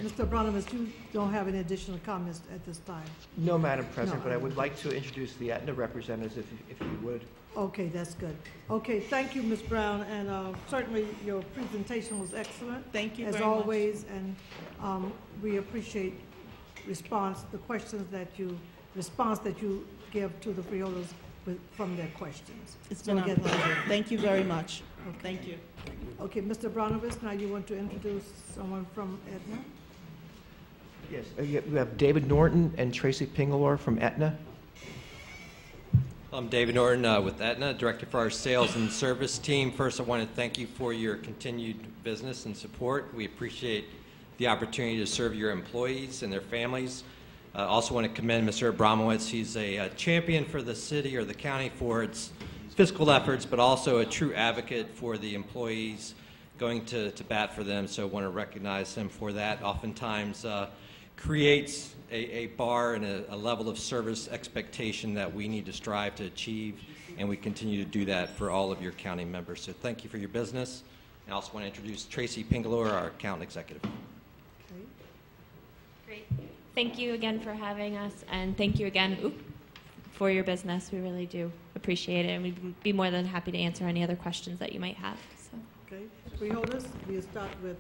Mr. Abramovich, you don't have any additional comments at this time? No, Madam President, No. but I would like to introduce the Aetna representatives, if you would. Okay, that's good. Okay, thank you, Ms. Brown, and certainly your presentation was excellent. Thank you as very much. always, and we appreciate the questions that you give to the freeholders from their questions. It's been our pleasure. Thank you very much. Okay. Thank you. Okay, Mr. Abramovich, now you want to introduce someone from Aetna? Yes, we have David Norton and Tracy Pingalore from Aetna. I'm David Norton with Aetna, Director for our Sales and Service team. First, I want to thank you for your continued business and support. We appreciate the opportunity to serve your employees and their families. I also want to commend Mr. Abramowitz. He's a champion for the city or the county for its fiscal efforts, but also a true advocate for the employees, going to bat for them. So I want to recognize him for that. Oftentimes creates a bar and a level of service expectation that we need to strive to achieve, and we continue to do that for all of your county members. So thank you for your business. I also want to introduce Tracy Pingalore, our account executive. Great. Thank you again for having us, and thank you again for your business. We really do appreciate it, and we'd be more than happy to answer any other questions that you might have. So. Okay, freeholders, we'll start with,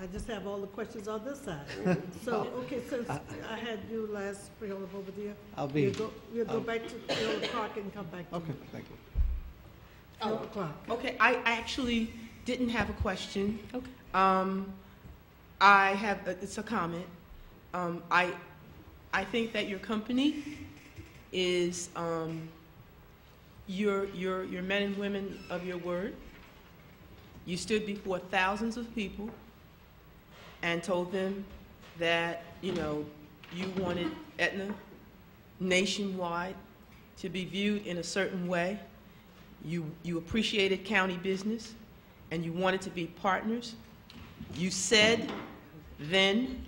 I just have all the questions on this side. So, okay, since I had you last, freeholder over there, we'll go back to Freeholder Clark and come back to Okay, you. thank you. Freeholder Clark. Okay, I actually didn't have a question. Okay. I have, it's a comment. I think that your company is, you're men and women of your word. You stood before thousands of people and told them that, you know, you wanted Aetna nationwide to be viewed in a certain way. You appreciated county business, and you wanted to be partners. You said then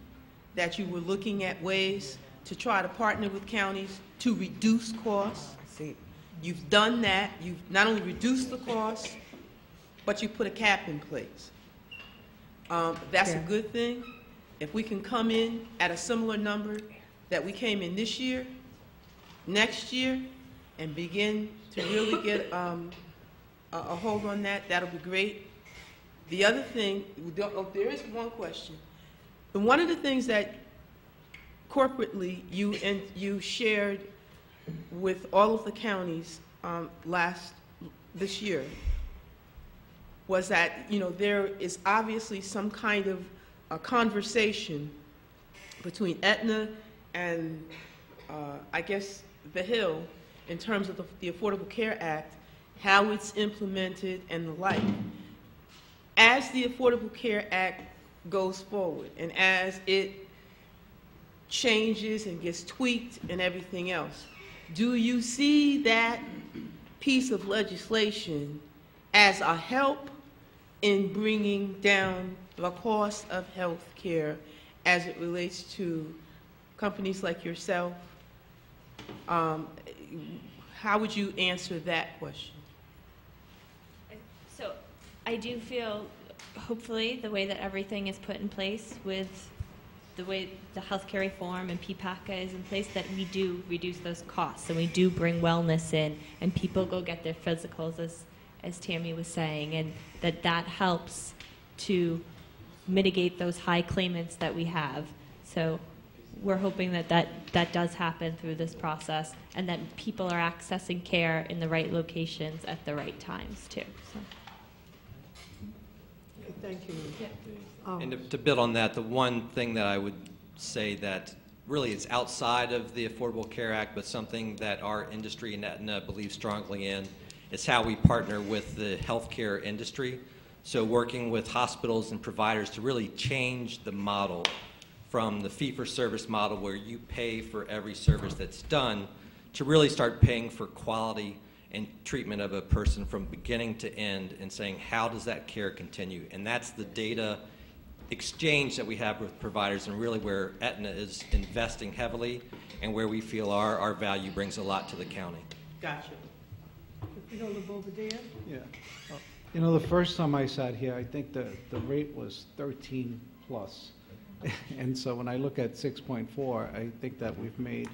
that you were looking at ways to try to partner with counties to reduce costs. You've done that. You've not only reduced the costs, but you put a cap in place. That's a good thing. If we can come in at a similar number that we came in this year, next year, and begin to really get a hold on that, that'll be great. The other thing, there is one question. But one of the things that corporately you shared with all of the counties this year was that, you know, there is obviously some kind of a conversation between Aetna and I guess the Hill in terms of the Affordable Care Act, how it's implemented and the like. As the Affordable Care Act goes forward and as it changes and gets tweaked and everything else, do you see that piece of legislation as a help in bringing down the cost of health care as it relates to companies like yourself? How would you answer that question? So I do feel, hopefully, the way that everything is put in place with the way the healthcare reform and PPACA is in place, that we do reduce those costs and we do bring wellness in and people go get their physicals, as Tammy was saying, and that helps to mitigate those high claimants that we have. So we're hoping that does happen through this process and that people are accessing care in the right locations at the right times too. So. Thank you. Yeah. And to build on that, the one thing that I would say that really is outside of the Affordable Care Act, but something that our industry and Aetna believes strongly in, is how we partner with the healthcare industry. So working with hospitals and providers to really change the model from the fee-for-service model where you pay for every service that's done to really start paying for quality and treatment of a person from beginning to end and saying, how does that care continue? And that's the data exchange that we have with providers and really where Aetna is investing heavily and where we feel our value brings a lot to the county. Gotcha. Yeah. You know, the first time I sat here, I think the rate was 13 plus. And so when I look at 6.4, I think that we've made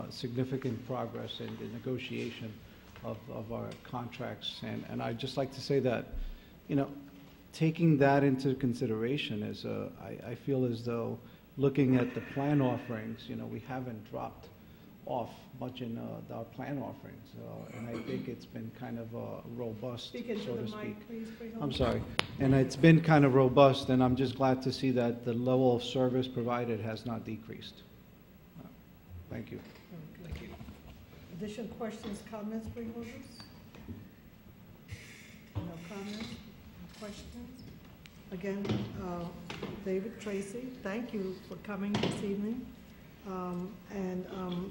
significant progress in the negotiation of our contracts. And I'd just like to say that, you know, taking that into consideration is, I feel as though looking at the plan offerings, you know, we haven't dropped off much in our plan offerings, and I think it's been kind of robust, Speak into so the to speak. mic, please, Freeholder. I'm sorry. And it's been kind of robust, and I'm just glad to see that the level of service provided has not decreased. Thank you. Thank you. Additional questions, comments, Freeholders? No comments, no questions? Again, David, Tracy, thank you for coming this evening.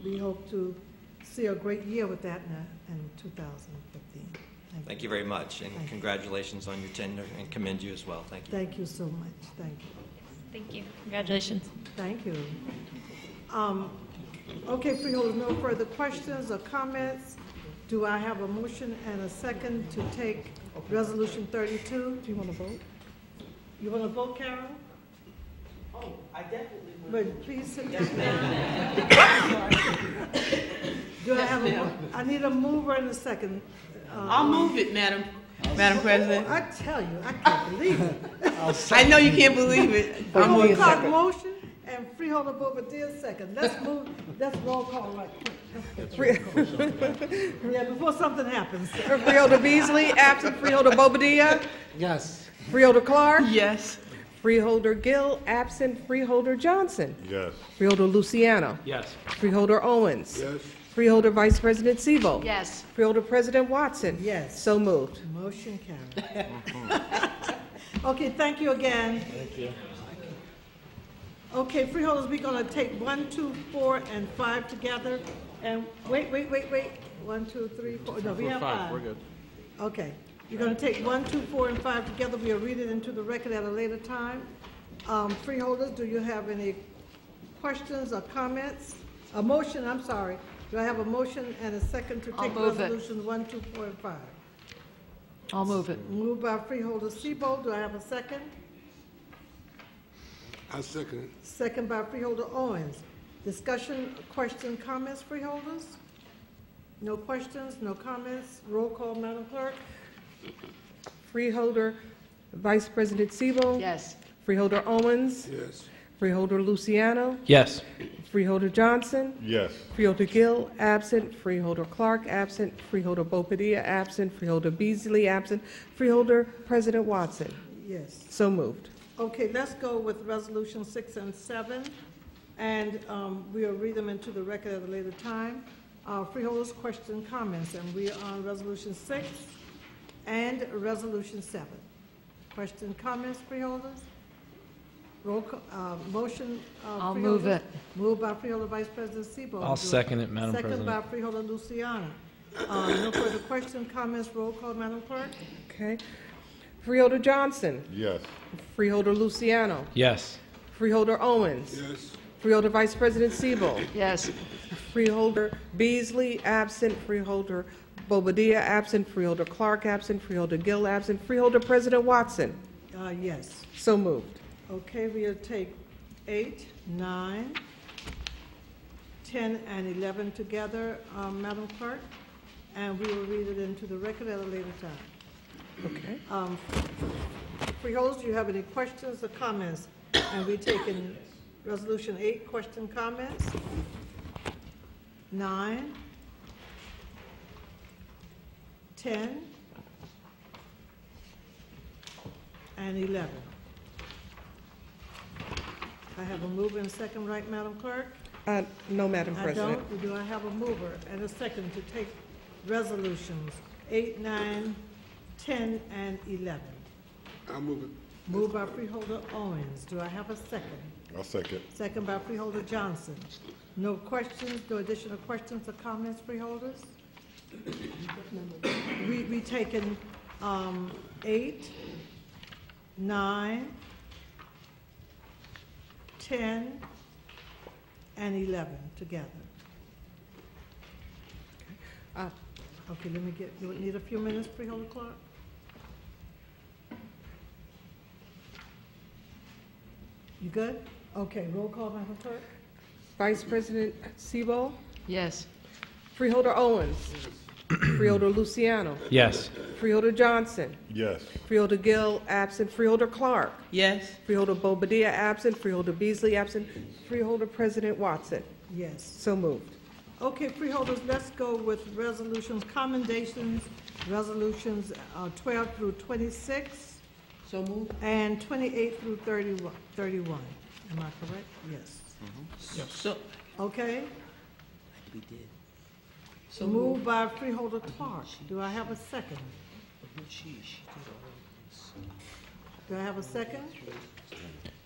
We hope to see a great year with Aetna in 2015. Thank you very much, and congratulations on your tenure, and commend you as well. Thank you. Thank you so much. Thank you. Thank you. Congratulations. Thank you. Okay, Freeholders, no further questions or comments. Do I have a motion and a second to take Resolution 32? Do you want to vote? You want to vote, Carol? Oh, I definitely will. But please sit down. Do I have I need a mover and a second. I'll move it, Madam President. I tell you, I can't believe it. I know you can't believe it. I'll move Clock motion and Freeholder Bobadilla second. Let's roll call right quick. Yeah, before something happens. Freeholder Beasley, absent. Freeholder Bobadilla. Yes. Freeholder Clark. Yes. Freeholder Gill, absent. Freeholder Johnson. Yes. Freeholder Luciano. Yes. Freeholder Owens. Yes. Freeholder Vice President Siebel. Yes. Freeholder President Watson. Yes. So moved. Motion carried. Okay, thank you again. Thank you. Okay, Freeholders, we're gonna take 1, 2, 4, and 5 together. And wait. 1, 2, 3, 4. No, we have 5. We're good. Okay. You're going to take 1, 2, 4, and 5 together. We'll read it into the record at a later time. Freeholders, do you have any questions or comments? A motion, I'm sorry. Do I have a motion and a second to take resolutions 1, 2, 4, and 5? I'll move it. Moved by Freeholder Siebel. Do I have a second? I second it. Second by Freeholder Owens. Discussion, question, comments, Freeholders? No questions, no comments. Roll call, Madam Clerk. Freeholder Vice President Siebel. Yes. Freeholder Owens. Yes. Freeholder Luciano. Yes. Freeholder Johnson. Yes. Freeholder Gill, absent. Freeholder Clark, absent. Freeholder Bobadilla, absent. Freeholder Beasley, absent. Freeholder President Watson. Yes. So moved. Okay, let's go with Resolution 6 and 7, and we'll read them into the record at a later time. Freeholders, question, comments, and we are on Resolution 6 and Resolution 7. Question, comments, Freeholders? Roll call, motion. I'll move it. Moved by Freeholder Vice President Siebel. I'll second it, Madam Second President. by Freeholder Luciano. No further question, comments, roll call, Madam Clerk? Okay. Freeholder Johnson. Yes. Freeholder Luciano. Yes. Freeholder Owens. Yes. Freeholder Vice President Siebel. Yes. Freeholder Beasley, absent. Freeholder Bobadilla, absent. Freeholder Clark, absent. Freeholder Gill, absent. Freeholder President Watson. Yes. So moved. Okay, we'll take 8, 9, 10, and 11 together, Madam Clerk, and we will read it into the record at a later time. Okay. Freeholders, do you have any questions or comments? And we take in Resolution 8, question, comments. 9, 10, and 11. I have a mover and a second, right, Madam Clerk? No, Madam President. I don't. Do I have a mover and a second to take resolutions 8, 9, 10, and 11? I'll move it. Moved by Freeholder Owens. Do I have a second? I'll second. Second by Freeholder Johnson. No questions, no additional questions or comments, Freeholders? We taken 8, 9, 10, and 11 together. Okay, let me get, you need a few minutes, Freeholder Clark? You good? Okay, roll call, Madam Clerk. Vice President Siebel. Yes. Freeholder Owens. Freeholder Luciano. Yes. Freeholder Johnson. Yes. Freeholder Gill, absent. Freeholder Clark. Yes. Freeholder Bobadilla, absent. Freeholder Beasley, absent. Freeholder President Watson. Yes. So moved. Okay, freeholders, let's go with resolutions, commendations, resolutions 12 through 26. So move. And 28 through 31. Am I correct? Yes. So, Okay, we did. so moved by Freeholder Clark. Do I have a second? Do I have a second?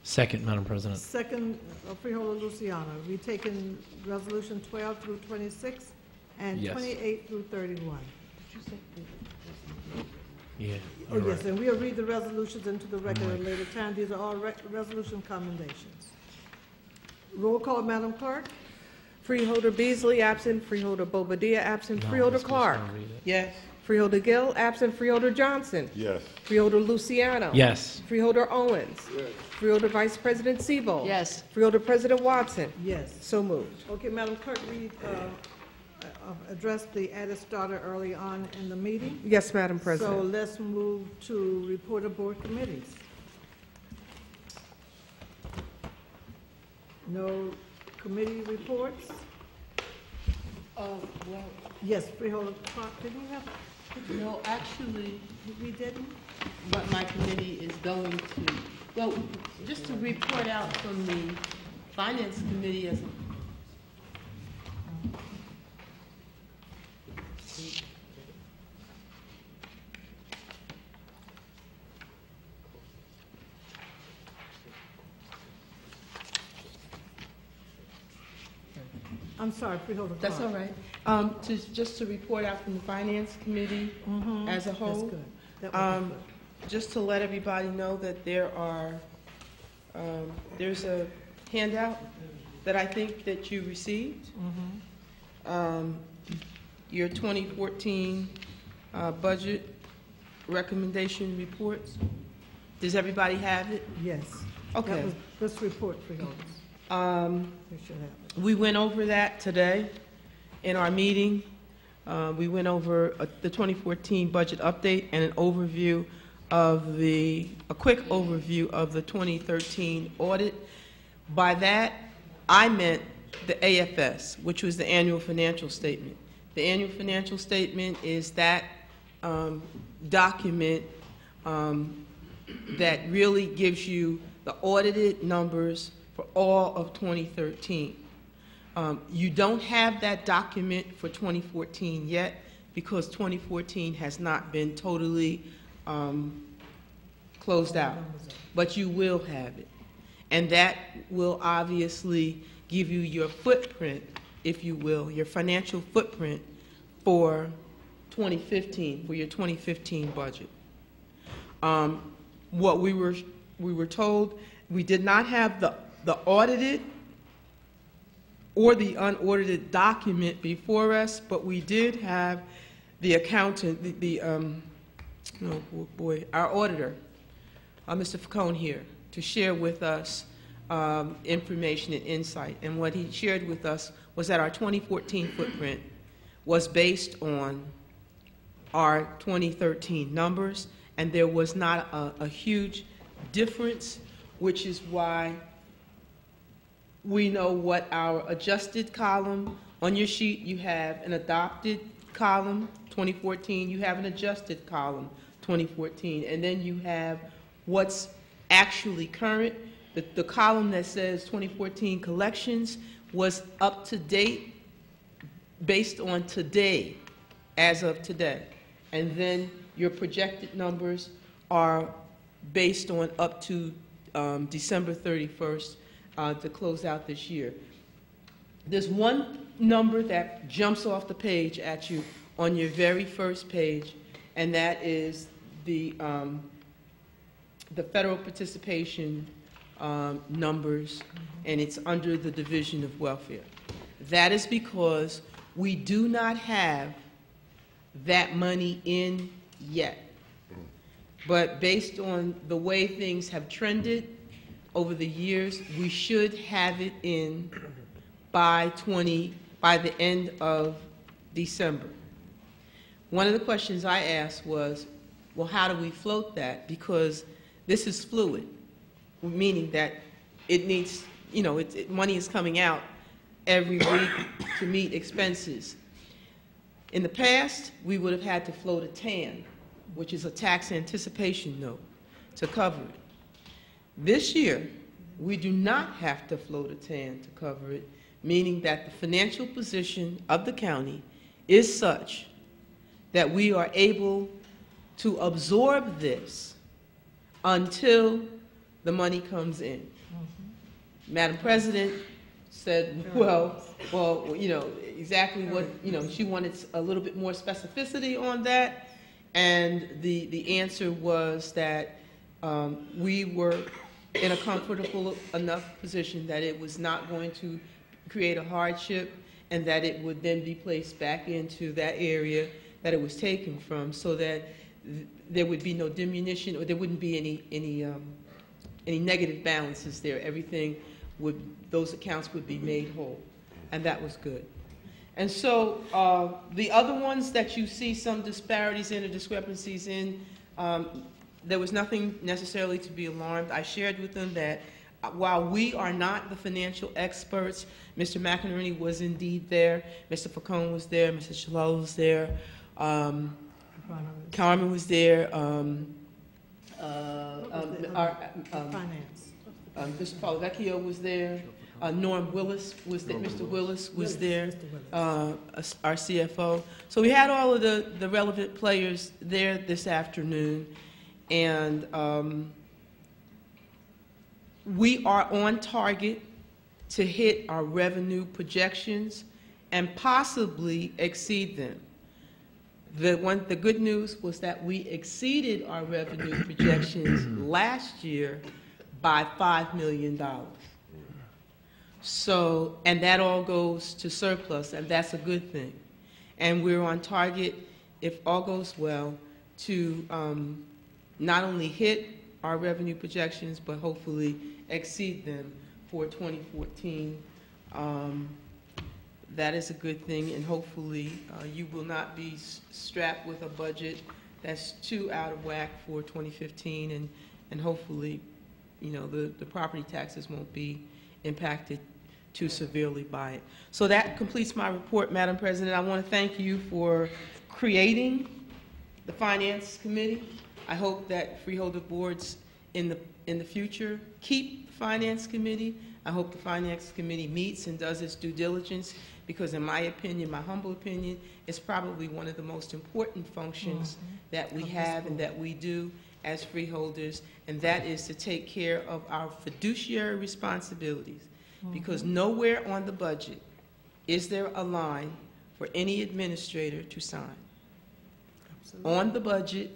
Second, Madam President. Second, Freeholder Luciano. We taking resolution 12 through 26 and Yes. 28 through 31. Yeah. Oh, you're yes, right. and we'll read the resolutions into the record at a later time. These are all resolution commendations. Roll call, Madam Clerk. Freeholder Beasley absent, Freeholder Bobadilla absent, No, Freeholder Ms. Gill Clark. gonna read it. Yes. Freeholder Gill absent, Freeholder Johnson. Yes. Freeholder Luciano. Yes. Freeholder Owens. Freeholder Vice President Sebo. Yes. Freeholder President Watson. Yes. So moved. Okay, Madam Clerk, we addressed the added starter early on in the meeting. Yes, Madam So President. let's move to report of board committees. No committee reports? Well, Yes, Freeholder Clark, didn't you have, no, actually, we didn't? what my committee is going to, well, just to report out from the Finance Committee as a I'm sorry, Freeholder Clark. That's all right. Just to report out from the Finance Committee as a whole. That's good. That would be good. Just to let everybody know that there's a handout that I think that you received. Your 2014 budget recommendation reports. Does everybody have it? Yes. Okay. That was this report, Freeholders. They should have it. We went over that today in our meeting. We went over the 2014 budget update and an overview of a quick overview of the 2013 audit. By that, I meant the AFS, which was the annual financial statement. The annual financial statement is that document that really gives you the audited numbers for all of 2013. You don't have that document for 2014 yet because 2014 has not been totally closed out, but you will have it. And that will obviously give you your footprint, if you will, your financial footprint for 2015, for your 2015 budget. What we were told, we did not have the audited or the unaudited document before us, but we did have the accountant, our auditor, Mr. Facone here, to share with us information and insight. And what he shared with us was that our 2014 footprint was based on our 2013 numbers, and there was not a huge difference, which is why we know what our adjusted column, on your sheet you have an adopted column, 2014, you have an adjusted column, 2014, and then you have what's actually current. The column that says 2014 collections was up to date based on today, as of today. And then your projected numbers are based on up to December 31st to close out this year. There's one number that jumps off the page at you on your very first page, and that is the federal participation numbers, and it's under the Division of Welfare. That is because we do not have that money in yet. But based on the way things have trended over the years, we should have it in by the end of December. One of the questions I asked was, well, how do we float that? Because this is fluid, meaning that it needs, money is coming out every week to meet expenses. In the past, we would have had to float a TAN, which is a tax anticipation note, to cover it. This year, we do not have to float a TAN to cover it, meaning that the financial position of the county is such that we are able to absorb this until the money comes in. Madam President said, well, you know, exactly what, you know, she wanted a little bit more specificity on that, and the answer was that we were in a comfortable enough position that it was not going to create a hardship, and that it would then be placed back into that area that it was taken from, so that there would be no diminution, or there wouldn't be any negative balances there. Everything would, those accounts would be made whole, and that was good. And so the other ones that you see some disparities in or discrepancies in, there was nothing necessarily to be alarmed. I shared with them that while we are not the financial experts, Mr. McInerney was indeed there, Mr. Falcone was there, Mr. Shalal was there, Carmen was there, Mr. Palavecchio was there, Norm Willis was there, Mr. Willis was there, our CFO. So we had all of the relevant players there this afternoon, and we are on target to hit our revenue projections and possibly exceed them. The good news was that we exceeded our revenue projections last year by $5 million. So, and that all goes to surplus, and that's a good thing. And we're on target, if all goes well, to not only hit our revenue projections, but hopefully exceed them for 2014. That is a good thing, and hopefully you will not be strapped with a budget that's too out of whack for 2015, and hopefully, you know, the property taxes won't be impacted too severely by it. So that completes my report, Madam President. I want to thank you for creating the Finance Committee. I hope that Freeholder boards in the future keep the Finance Committee. I hope the Finance Committee meets and does its due diligence, because in my opinion, my humble opinion, it's probably one of the most important functions that we have and that we do as freeholders, and that is to take care of our fiduciary responsibilities. Because nowhere on the budget is there a line for any administrator to sign. Absolutely. On the budget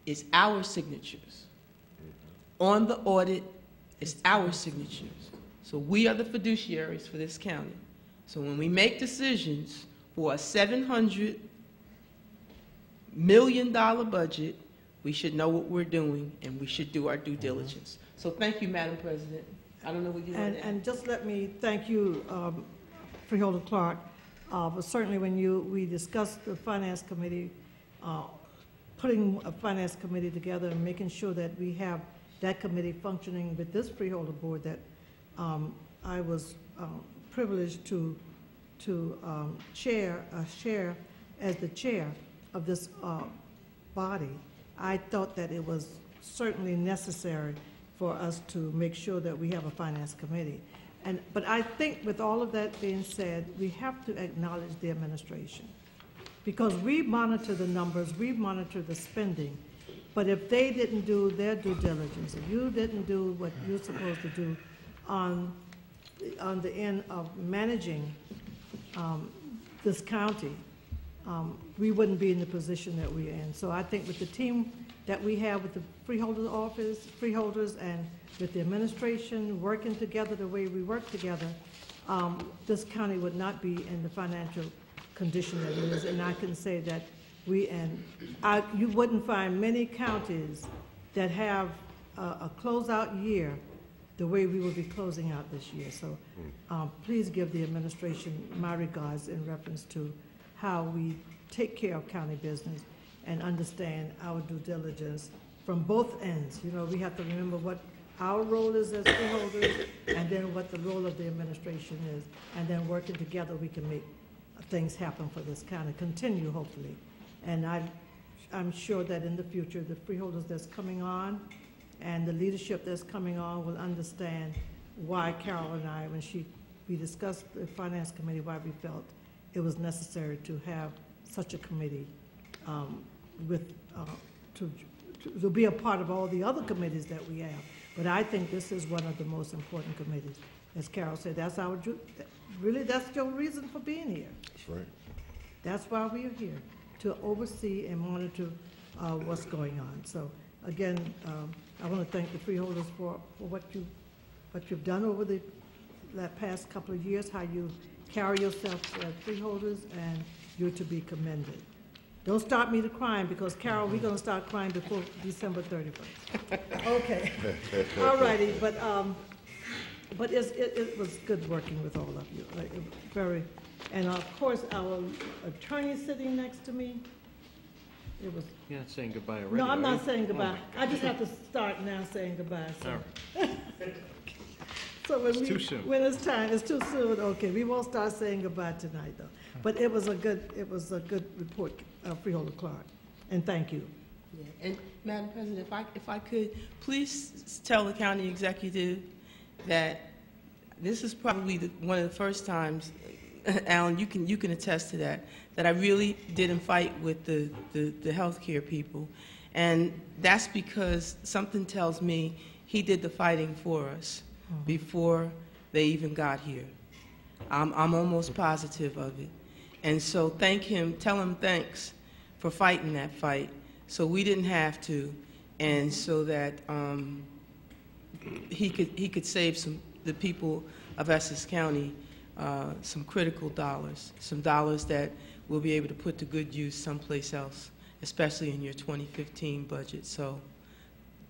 is our signatures. On the audit is our signatures. So we are the fiduciaries for this county. So when we make decisions for a $700 million budget, we should know what we're doing, and we should do our due diligence. So thank you, Madam President. I don't know what you want to add. And just let me thank you, Freeholder Clark. But certainly when we discussed the Finance Committee, putting a Finance Committee together and making sure that we have that committee functioning with this Freeholder Board, that I was privileged to share as the chair of this body. I thought that it was certainly necessary for us to make sure that we have a Finance Committee. But I think with all of that being said, we have to acknowledge the administration, because we monitor the numbers, we monitor the spending, but if they didn't do their due diligence, if you didn't do what you're supposed to do on the end of managing this county, we wouldn't be in the position that we're in. So I think with the team that we have with the Freeholder Office, freeholders, and with the administration working together the way we work together, this county would not be in the financial condition that it is. And I can say that you wouldn't find many counties that have a closeout year the way we will be closing out this year. So please give the administration my regards in reference to how we take care of county business and understand our due diligence from both ends. You know, we have to remember what our role is as freeholders, and then what the role of the administration is, and then working together, we can make things happen for this county, continue hopefully. And I'm sure that in the future, the freeholders that's coming on and the leadership that's coming on will understand why Carol and I, when we discussed the Finance Committee, why we felt it was necessary to have such a committee to be a part of all the other committees that we have. But I think this is one of the most important committees. As Carol said, that's your reason for being here. That's right. That's why we are here, to oversee and monitor what's going on. So again, I want to thank the freeholders for what you've done over that past couple of years, how you carry yourself as freeholders, and you're to be commended. Don't start me to crying, because Carol, we're going to start crying before December 31st. Okay. All righty, but it was good working with all of you. Like, very, and of course our attorney sitting next to me. It was. You're not saying goodbye already. No, I'm are not you? saying goodbye. Oh, I just have to start now saying goodbye. So. all right. So when It's too soon. when it's time, it's too soon. Okay, we won't start saying goodbye tonight, though. But it was a good report, Freeholder Clark, and thank you. Yeah. And Madam President, if I could, please tell the county executive that this is probably one of the first times, Alan, you can attest to that I really didn't fight with the healthcare people, and that's because something tells me he did the fighting for us before they even got here. I'm almost positive of it. And so thank him, tell him thanks for fighting that fight so we didn't have to, and so that he could save the people of Essex County some critical dollars, some dollars that we'll be able to put to good use someplace else, especially in your 2015 budget. So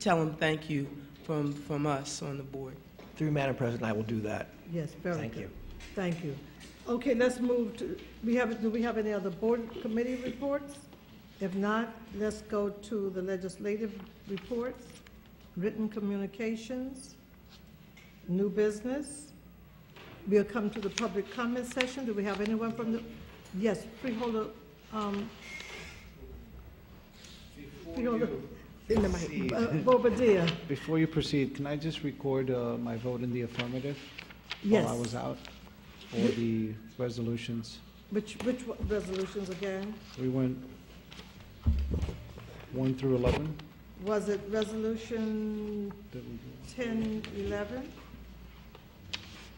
tell him thank you from us on the board. Through Madam President, I will do that. Yes, very Thank good. you. Thank you. Okay, let's move to, do we have any other board committee reports? If not, let's go to the legislative reports, written communications, new business. We'll come to the public comment session. Do we have anyone from the, yes, Freeholder, Bobadilla. Before you proceed, can I just record my vote in the affirmative? Yes. While I was out for the resolutions. Which resolutions again? We went 1 through 11. Was it resolution 10, 11?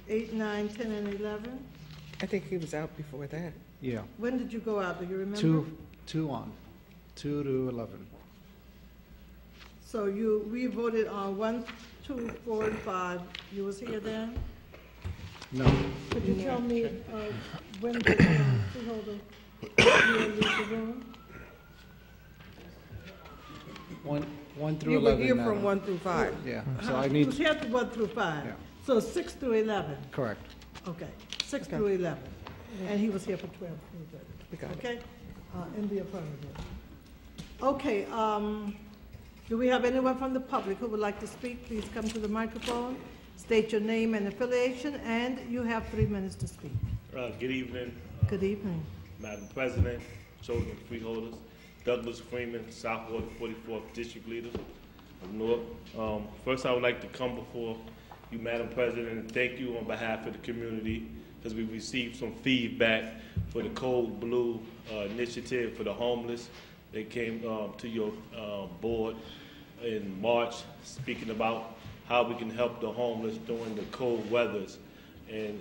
8, 9, 10, and 11? I think he was out before that. Yeah. When did you go out? Do you remember? 2 to 11. So we voted on 1, 2, 4, and 5. You was here then? No. Could you tell me when the freeholder leave the room? 1 through You 11. were here from 1 through 5. Yeah. So He I need. was here from 1 through 5. Yeah. So 6 through 11. Correct. Okay, 6 through 11. And he was here for 12 through 13. Okay, in the affirmative. Okay, do we have anyone from the public who would like to speak? Please come to the microphone, state your name and affiliation, and you have 3 minutes to speak. Good evening. Good evening. Madam President, chosen freeholders, Douglas Freeman, Southwater 44th District Leader of Newark. First, I would like to come before you, Madam President, and thank you on behalf of the community, because we received some feedback for the Code Blue initiative for the homeless. They came to your board in March speaking about how we can help the homeless during the cold weathers. And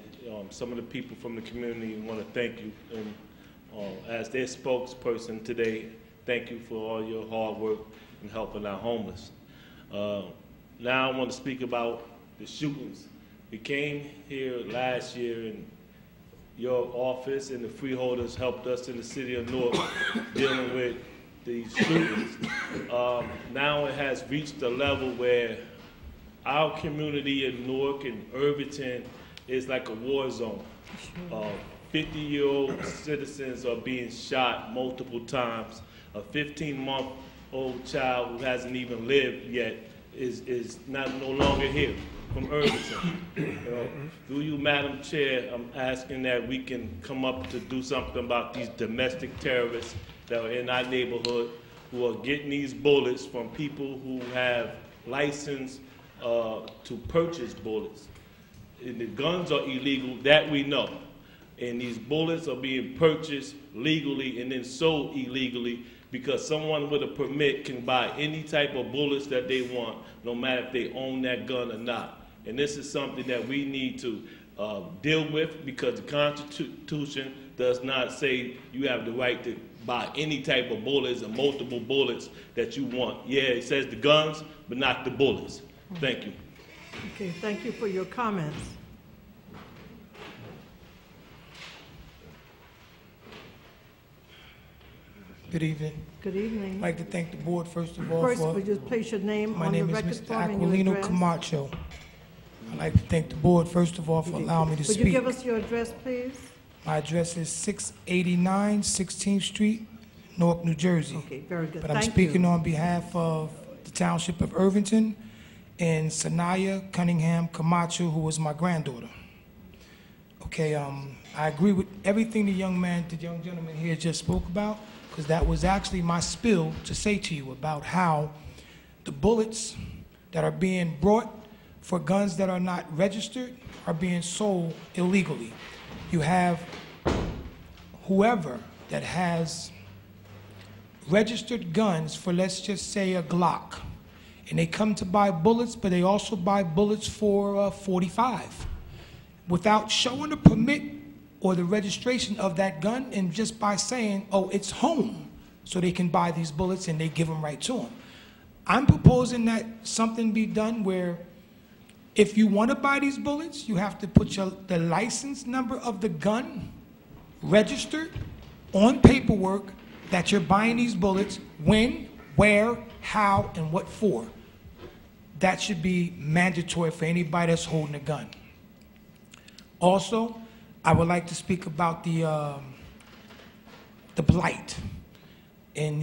some of the people from the community want to thank you. And as their spokesperson today, thank you for all your hard work in helping our homeless. Now I want to speak about the shootings. We came here last year, and your office and the freeholders helped us in the city of Newark dealing with these shootings. Now it has reached a level where our community in Newark and Irvington is like a war zone. 50-year-old citizens are being shot multiple times. A 15-month-old child who hasn't even lived yet is no longer here from Irvington. Through you, Madam Chair, I'm asking that we can come up to do something about these domestic terrorists that are in our neighborhood who are getting these bullets from people who have license to purchase bullets. And the guns are illegal, that we know. And these bullets are being purchased legally and then sold illegally because someone with a permit can buy any type of bullets that they want, no matter if they own that gun or not. And this is something that we need to deal with because the Constitution does not say you have the right to buy any type of bullets or multiple bullets that you want. Yeah, it says the guns, but not the bullets. Thank you. Okay, thank you for your comments. Good evening. Good evening. I'd like to thank the board, first of all, First, for... would you place your name My on the name is record Mr. for me and your Aquilino address? Camacho. I'd like to thank the board, first of all, for allowing me to Would speak. you give us your address, please? My address is 689 16th Street, Newark, New Jersey. Okay, very good. But I'm Thank speaking you. on behalf of the Township of Irvington and Sanaya Cunningham Camacho, who was my granddaughter. Okay, I agree with everything the young gentleman here just spoke about, because that was actually my spill to say to you about how the bullets that are being brought for guns that are not registered are being sold illegally. You have whoever that has registered guns for, let's just say, a Glock, and they come to buy bullets, but they also buy bullets for 45 without showing the permit or the registration of that gun, and just by saying, oh, it's home, so they can buy these bullets and they give them right to them. I'm proposing that something be done where if you want to buy these bullets, you have to put the license number of the gun registered on paperwork that you're buying these bullets, when, where, how, and what for. That should be mandatory for anybody that's holding a gun. Also, I would like to speak about the blight and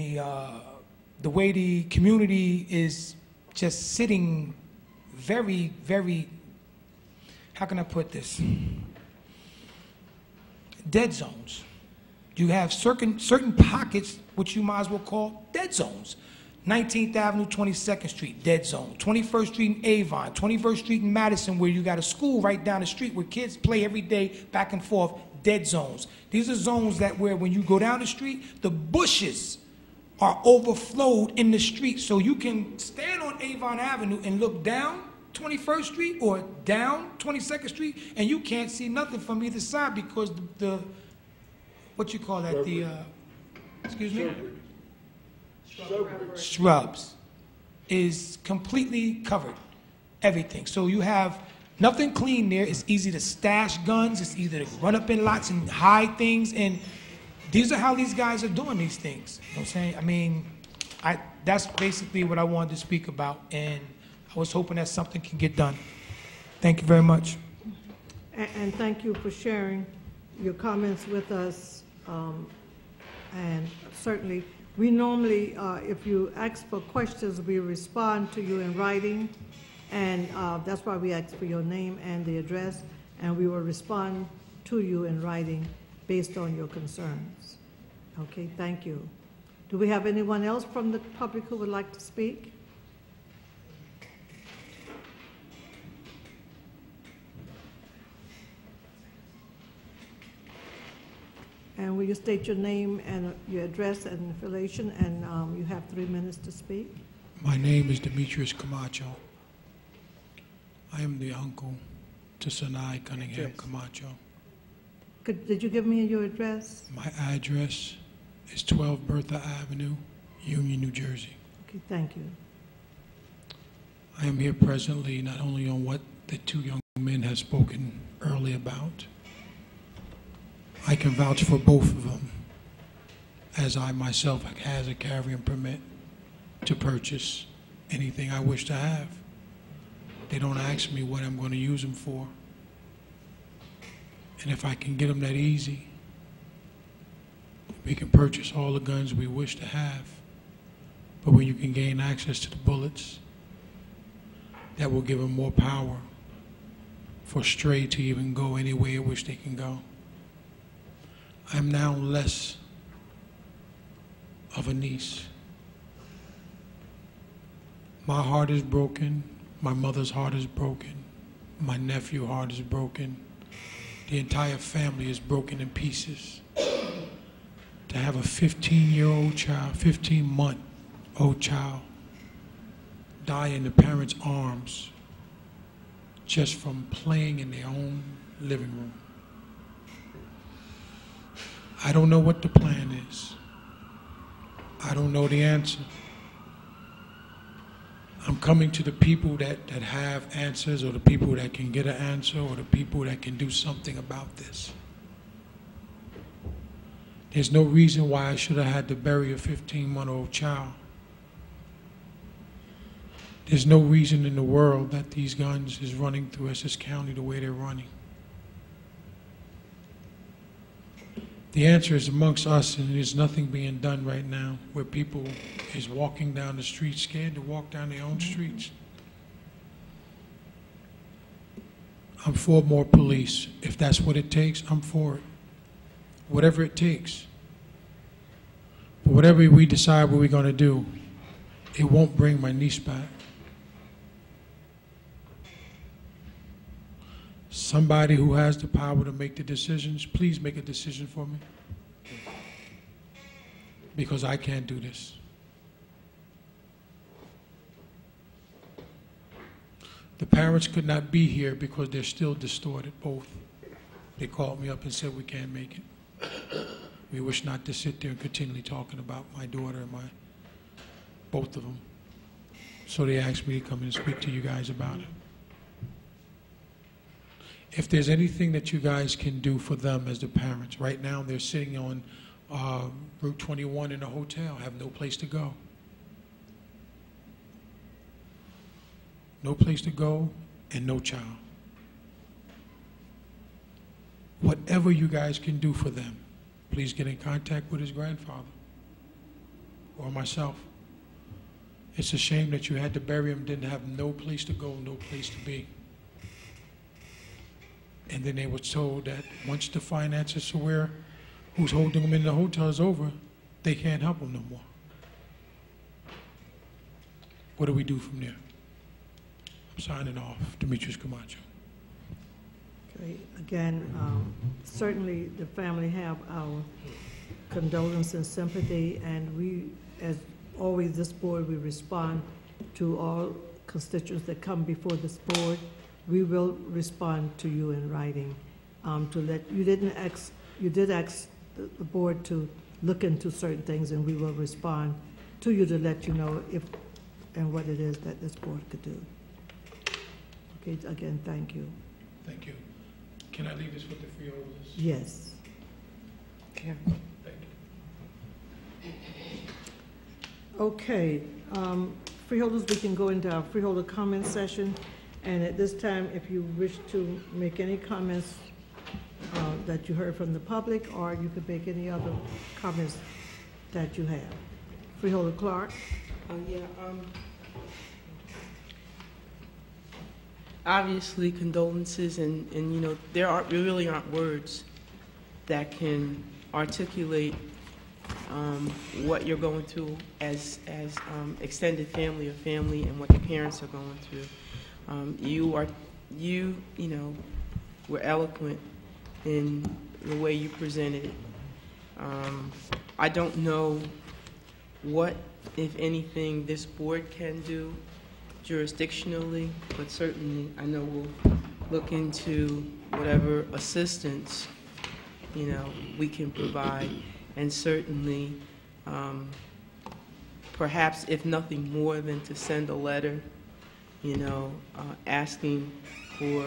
the way the community is just sitting very, very, how can I put this? Dead zones. You have certain pockets, which you might as well call dead zones. 19th Avenue, 22nd Street, dead zone. 21st Street in Avon, 21st Street in Madison, where you got a school right down the street where kids play every day back and forth, dead zones. These are zones that where when you go down the street, the bushes are overflowed in the street. So you can stand on Avon Avenue and look down 21st Street or down 22nd Street, and you can't see nothing from either side because the what you call that, excuse me? Shrubs is completely covered, everything. So you have nothing clean there. It's easy to stash guns. It's easy to run up in lots and hide things. And these are how these guys are doing these things. You know what I'm saying? I mean, that's basically what I wanted to speak about. And I was hoping that something can get done. Thank you very much. And thank you for sharing your comments with us. And certainly, we normally, if you ask for questions, we respond to you in writing, and that's why we ask for your name and the address, and we will respond to you in writing based on your concerns. Okay, thank you. Do we have anyone else from the public who would like to speak? And will you state your name and your address and affiliation, and you have 3 minutes to speak. My name is Demetrius Camacho. I am the uncle to Sanai Cunningham Camacho. Did you give me your address? My address is 12 Bertha Avenue, Union, New Jersey. Okay, thank you. I am here presently not only on what the two young men have spoken early about. I can vouch for both of them, as I myself has a carrying permit to purchase anything I wish to have. They don't ask me what I'm going to use them for. And if I can get them that easy, we can purchase all the guns we wish to have. But when you can gain access to the bullets, that will give them more power for Stray to even go anywhere in which they can go. I'm now less of a niece. My heart is broken. My mother's heart is broken. My nephew's heart is broken. The entire family is broken in pieces. To have a 15-year-old child, 15-month-old child, die in the parents' arms just from playing in their own living room. I don't know what the plan is. I don't know the answer. I'm coming to the people that have answers, or the people that can get an answer, or the people that can do something about this. There's no reason why I should have had to bury a 15-month-old child. There's no reason in the world that these guns is running through Essex County the way they're running. The answer is amongst us, and there's nothing being done right now where people is walking down the street scared to walk down their own streets. I'm for more police. If that's what it takes, I'm for it. Whatever it takes. But whatever we decide what we're going to do, it won't bring my niece back. Somebody who has the power to make the decisions, please make a decision for me. Because I can't do this. The parents could not be here because they're still distorted, both. They called me up and said, we can't make it. We wish not to sit there and continually talking about my daughter and both of them. So they asked me to come and speak to you guys about it. If there's anything that you guys can do for them as the parents, right now they're sitting on Route 21 in a hotel, have no place to go. No place to go and no child. Whatever you guys can do for them, please get in contact with his grandfather or myself. It's a shame that you had to bury him, didn't have no place to go, no place to be. And then they were told that once the finances for where who's holding them in the hotel is over, they can't help them no more. What do we do from there? I'm signing off. Demetrius Camacho. Okay, again, certainly the family have our condolence and sympathy, and we, as always, this board, we respond to all constituents that come before this board. We will respond to you in writing to let you did ask the board to look into certain things, and we will respond to you to let you know if and what it is that this board could do. Okay, again, thank you. Thank you. Can I leave this with the freeholders? Yes. Thank you. Okay, freeholders, we can go into our freeholder comment session. And at this time, if you wish to make any comments that you heard from the public, or you could make any other comments that you have. Freeholder Clark. Obviously, condolences, and you know, there really aren't words that can articulate what you're going through as extended family or family, and what the parents are going through. You know, were eloquent in the way you presented it. I don't know what, if anything, this board can do jurisdictionally, but certainly I know we'll look into whatever assistance, you know, we can provide, and certainly perhaps if nothing more than to send a letter, you know, asking for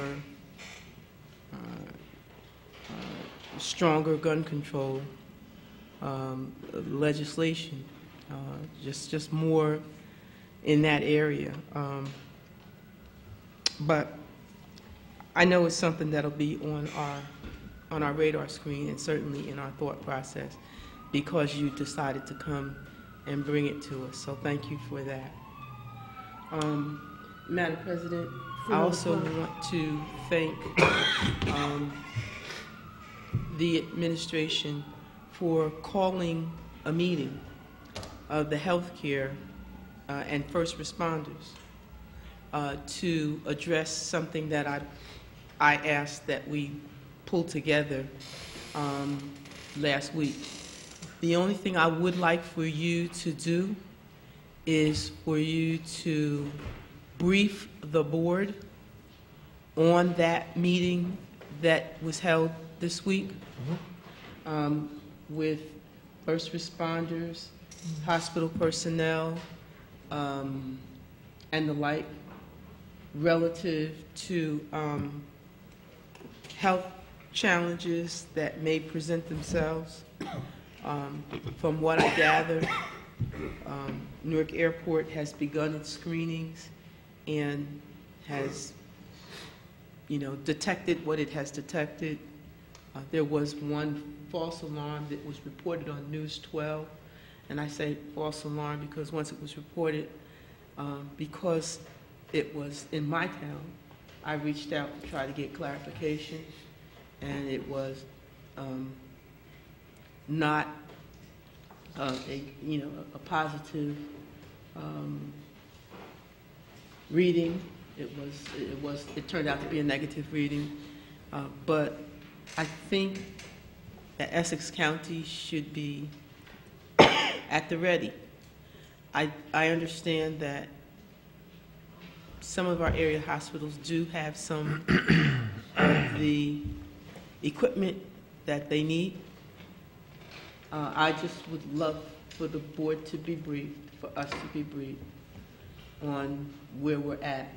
stronger gun control legislation, just more in that area. But I know it's something that'll be on our radar screen, and certainly in our thought process, because you decided to come and bring it to us. So thank you for that. Madam President, I Freeholder also Clark. want to thank the administration for calling a meeting of the healthcare and first responders to address something that I asked that we pull together last week. The only thing I would like for you to do is for you to brief the board on that meeting that was held this week with first responders, hospital personnel, and the like, relative to health challenges that may present themselves. From what I gather, Newark Airport has begun its screenings and has, detected what it has detected. There was one false alarm that was reported on News 12, and I say false alarm because once it was reported, because it was in my town, I reached out to try to get clarification, and it was not a positive reading. It turned out to be a negative reading, but I think that Essex County should be at the ready. I understand that some of our area hospitals do have some of the equipment that they need. I just would love for the board to be briefed, for us to be briefed on where we're at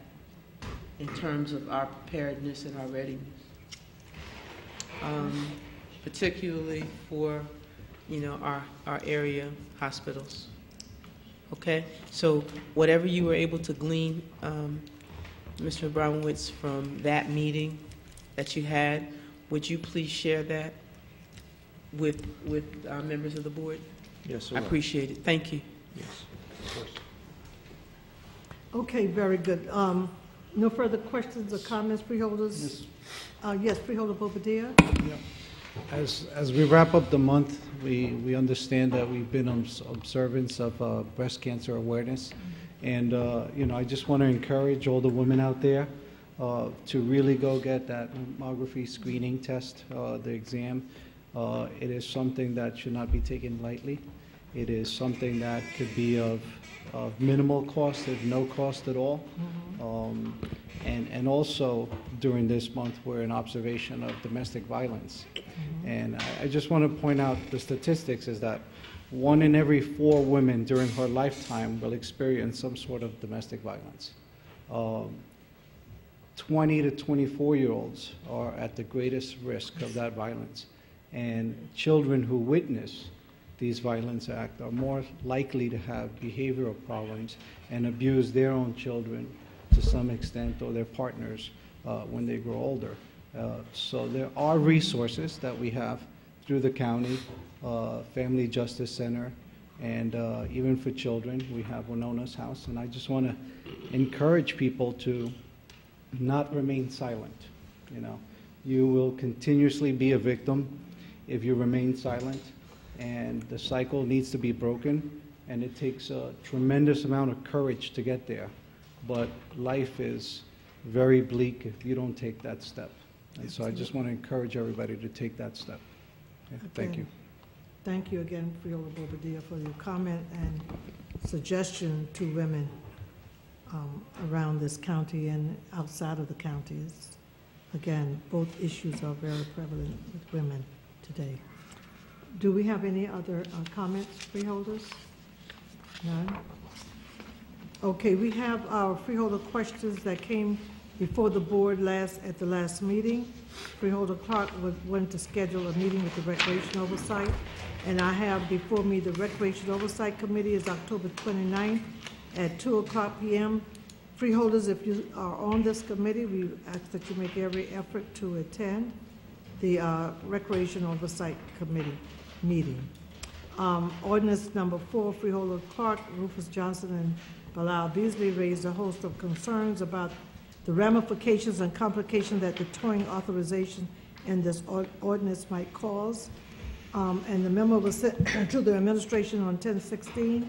in terms of our preparedness and our readiness, particularly for, our area hospitals. Okay, so whatever you were able to glean, Mr. Abramowitz, from that meeting that you had, would you please share that with members of the board? Yes, sir. I appreciate it. Thank you. Yes, of course. Okay, very good. No further questions or comments, freeholders? Yes, freeholder Bobadilla. As we wrap up the month, we understand that we've been observance of breast cancer awareness. And, I just want to encourage all the women out there to really go get that mammography screening test, the exam. It is something that should not be taken lightly. It is something that could be of minimal cost, if no cost at all. And also during this month, we're in observation of domestic violence. And I just want to point out the statistics is that 1 in every 4 women during her lifetime will experience some sort of domestic violence. 20 to 24-year-olds are at the greatest risk of that violence. And children who witness these violence acts are more likely to have behavioral problems and abuse their own children to some extent, or their partners when they grow older. So there are resources that we have through the county, Family Justice Center, and even for children, we have Winona's House. And I just want to encourage people to not remain silent. You will continuously be a victim if you remain silent, and the cycle needs to be broken, and it takes a tremendous amount of courage to get there. But life is very bleak if you don't take that step. And so I just want to encourage everybody to take that step. Okay, thank you. Thank you again, Freeholder Bobadilla, for your comment and suggestion to women around this county and outside of the counties. Again, both issues are very prevalent with women today. Do we have any other comments, freeholders? None? Okay, we have our freeholder questions that came before the board at the last meeting. Freeholder Clark wanted to schedule a meeting with the Recreation Oversight, and I have before me the Recreation Oversight Committee is October 29th at 2:00 p.m. Freeholders, if you are on this committee, we ask that you make every effort to attend the Recreation Oversight Committee meeting. Ordinance number 4, Freeholder Clark, Rufus Johnson, and Bilal Beasley raised a host of concerns about the ramifications and complications that the towing authorization in this ordinance might cause. And the memo was sent to the administration on 10/16,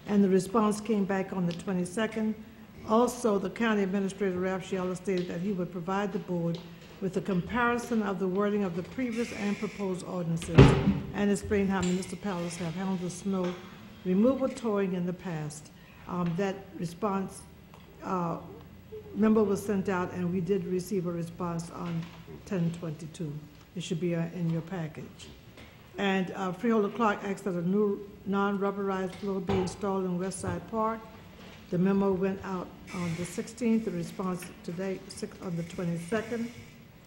and the response came back on the 22nd. Also, the county administrator, Ralph Shiala, stated that he would provide the board with a comparison of the wording of the previous and proposed ordinances and explain how municipalities have handled the snow removal towing in the past. That response memo was sent out, and we did receive a response on 10/22. It should be in your package. And Freeholder Clark asked that a new non-rubberized floor be installed in West Side Park. The memo went out on the 16th. The response today on the 22nd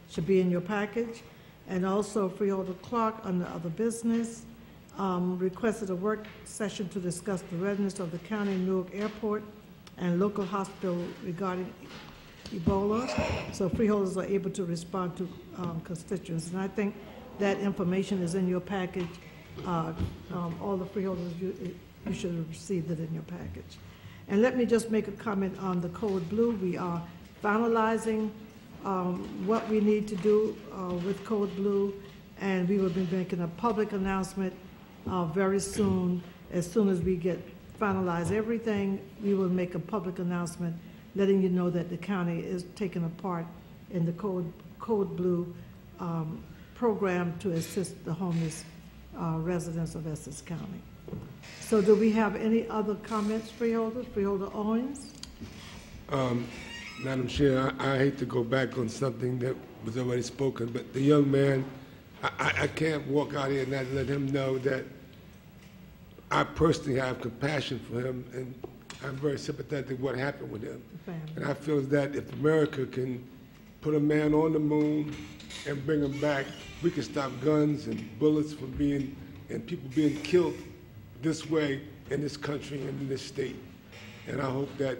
should be in your package. And also Freeholder Clark, under other business, requested a work session to discuss the readiness of the county Newark Airport and local hospital regarding Ebola. So freeholders are able to respond to constituents. And I think that information is in your package. All the freeholders, you should have received it in your package. And let me just make a comment on the Code Blue. We are finalizing what we need to do with Code Blue, and we will be making a public announcement very soon. As soon as we finalize everything, we will make a public announcement letting you know that the county is taking a part in the Code Blue program to assist the homeless residents of Essex County. So do we have any other comments, Freeholder? Freeholder Owens? Madam Chair, I hate to go back on something that was already spoken, but the young man, I can't walk out here and not let him know that I personally have compassion for him, and I'm very sympathetic to what happened with him. And I feel that if America can put a man on the moon and bring him back, we can stop guns and bullets from being, and people being killed this way in this country and in this state. And I hope that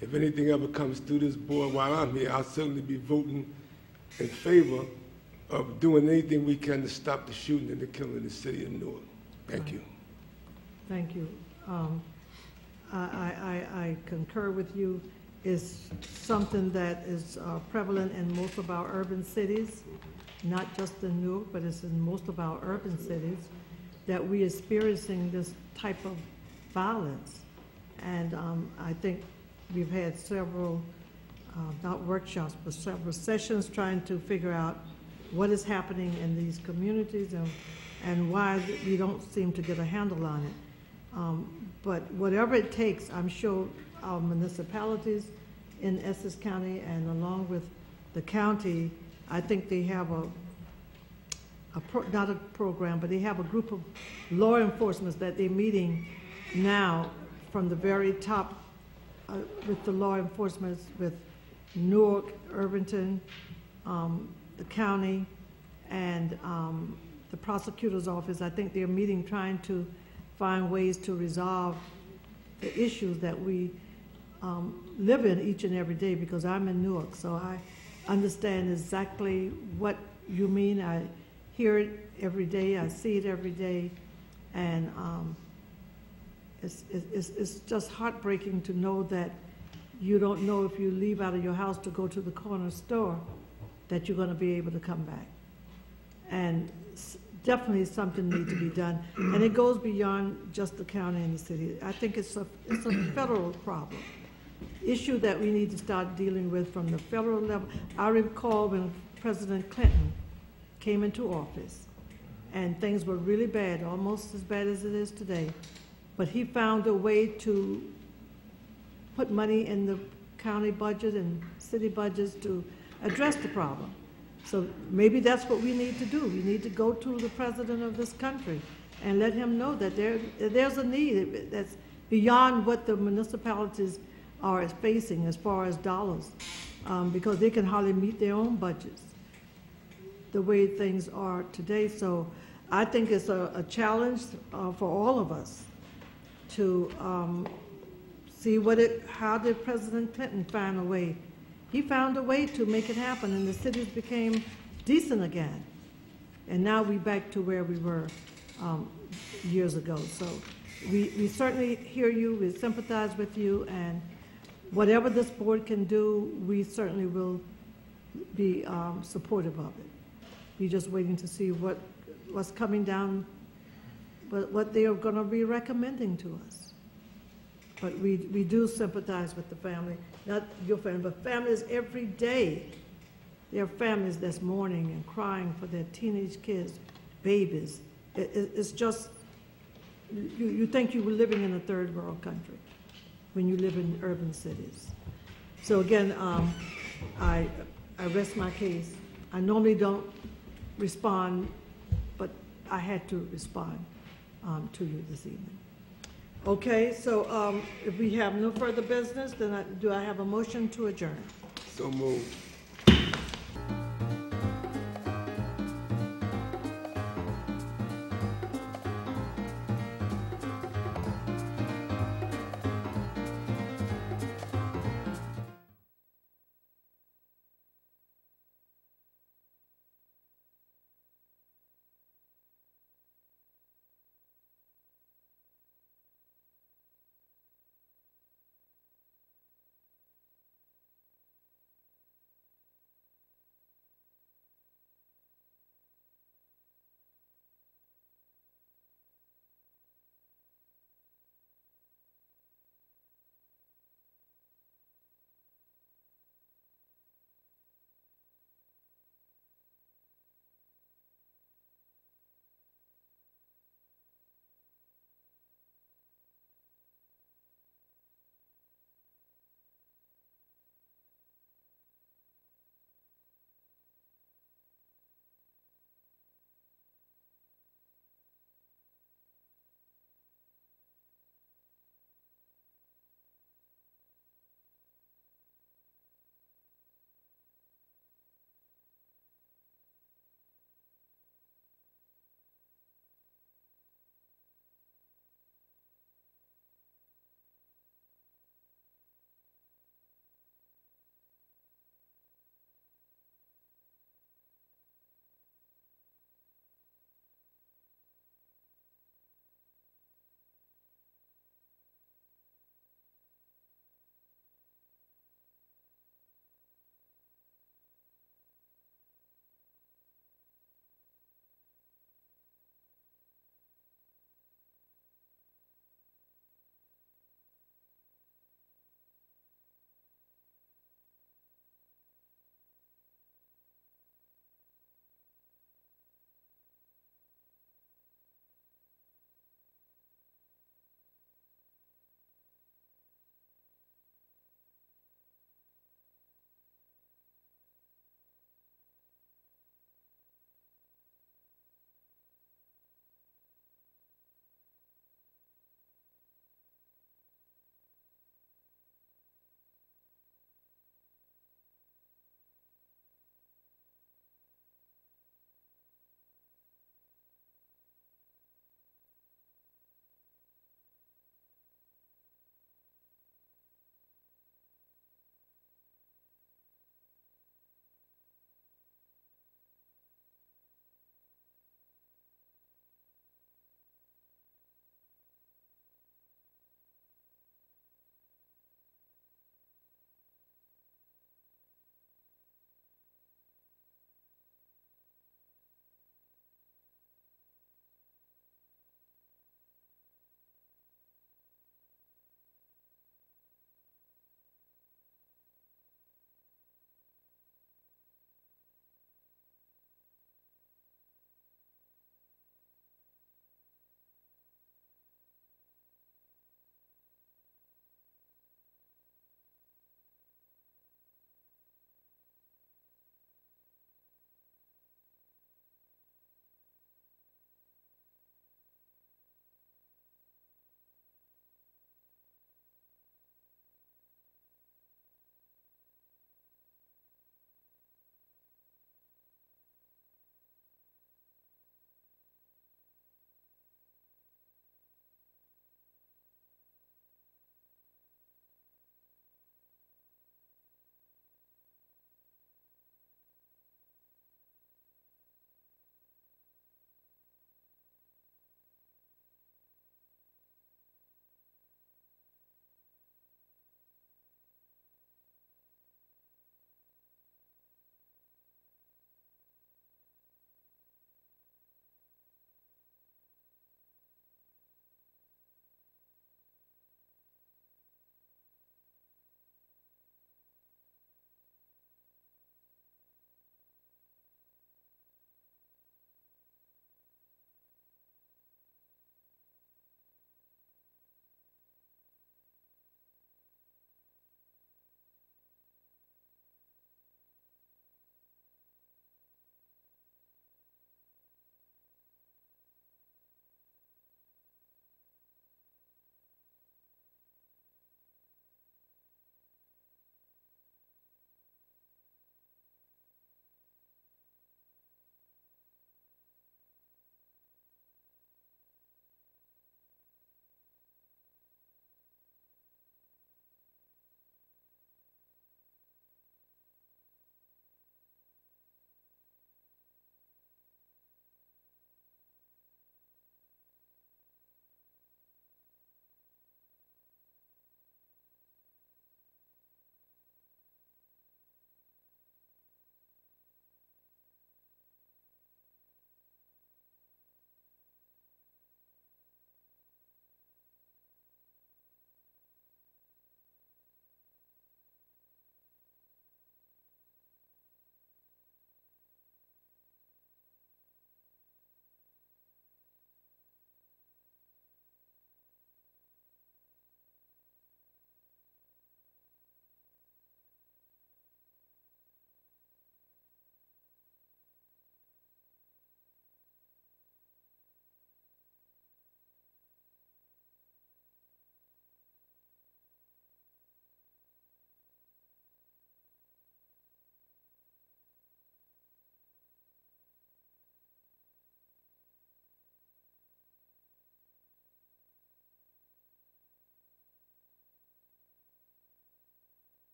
if anything ever comes through this board while I'm here, I'll certainly be voting in favor of doing anything we can to stop the shooting and the killing in the city of Newark. Thank you. Thank you. I concur with you. It's something that is prevalent in most of our urban cities, not just in Newark, but it's in most of our urban cities, that we're experiencing this type of violence. And I think we've had several, not workshops, but several sessions trying to figure out what is happening in these communities and why we don't seem to get a handle on it. But whatever it takes, I'm sure our municipalities in Essex County and along with the county, I think they have not a program, but they have a group of law enforcement that they're meeting now from the very top with the law enforcement with Newark, Irvington, the county, and the prosecutor's office. I think they're meeting trying to find ways to resolve the issues that we live in each and every day, because I'm in Newark, so I understand exactly what you mean. I hear it every day, I see it every day, and it's just heartbreaking to know that you don't know if you leave out of your house to go to the corner store that you're going to be able to come back. And definitely something needs to be done, and it goes beyond just the county and the city. I think it's a federal problem, issue that we need to start dealing with from the federal level. I recall when President Clinton came into office, and things were really bad, almost as bad as it is today, but he found a way to put money in the county budget and city budgets to address the problem. So maybe that's what we need to do. We need to go to the president of this country and let him know that there's a need that's beyond what the municipalities are facing as far as dollars, because they can hardly meet their own budgets the way things are today. So I think it's a challenge for all of us to see how did President Clinton find a way. He found a way to make it happen, and the cities became decent again. And now we're back to where we were years ago. So we certainly hear you, we sympathize with you, and whatever this board can do, we certainly will be supportive of it. We're just waiting to see what's coming down, what they are going to be recommending to us. But we do sympathize with the family, not your family, but families every day. There are families that's mourning and crying for their teenage kids, babies. It's just, you think you were living in a third world country when you live in urban cities. So again, I rest my case. I normally don't respond, but I had to respond to you this evening. Okay, so if we have no further business, then do I have a motion to adjourn? So moved.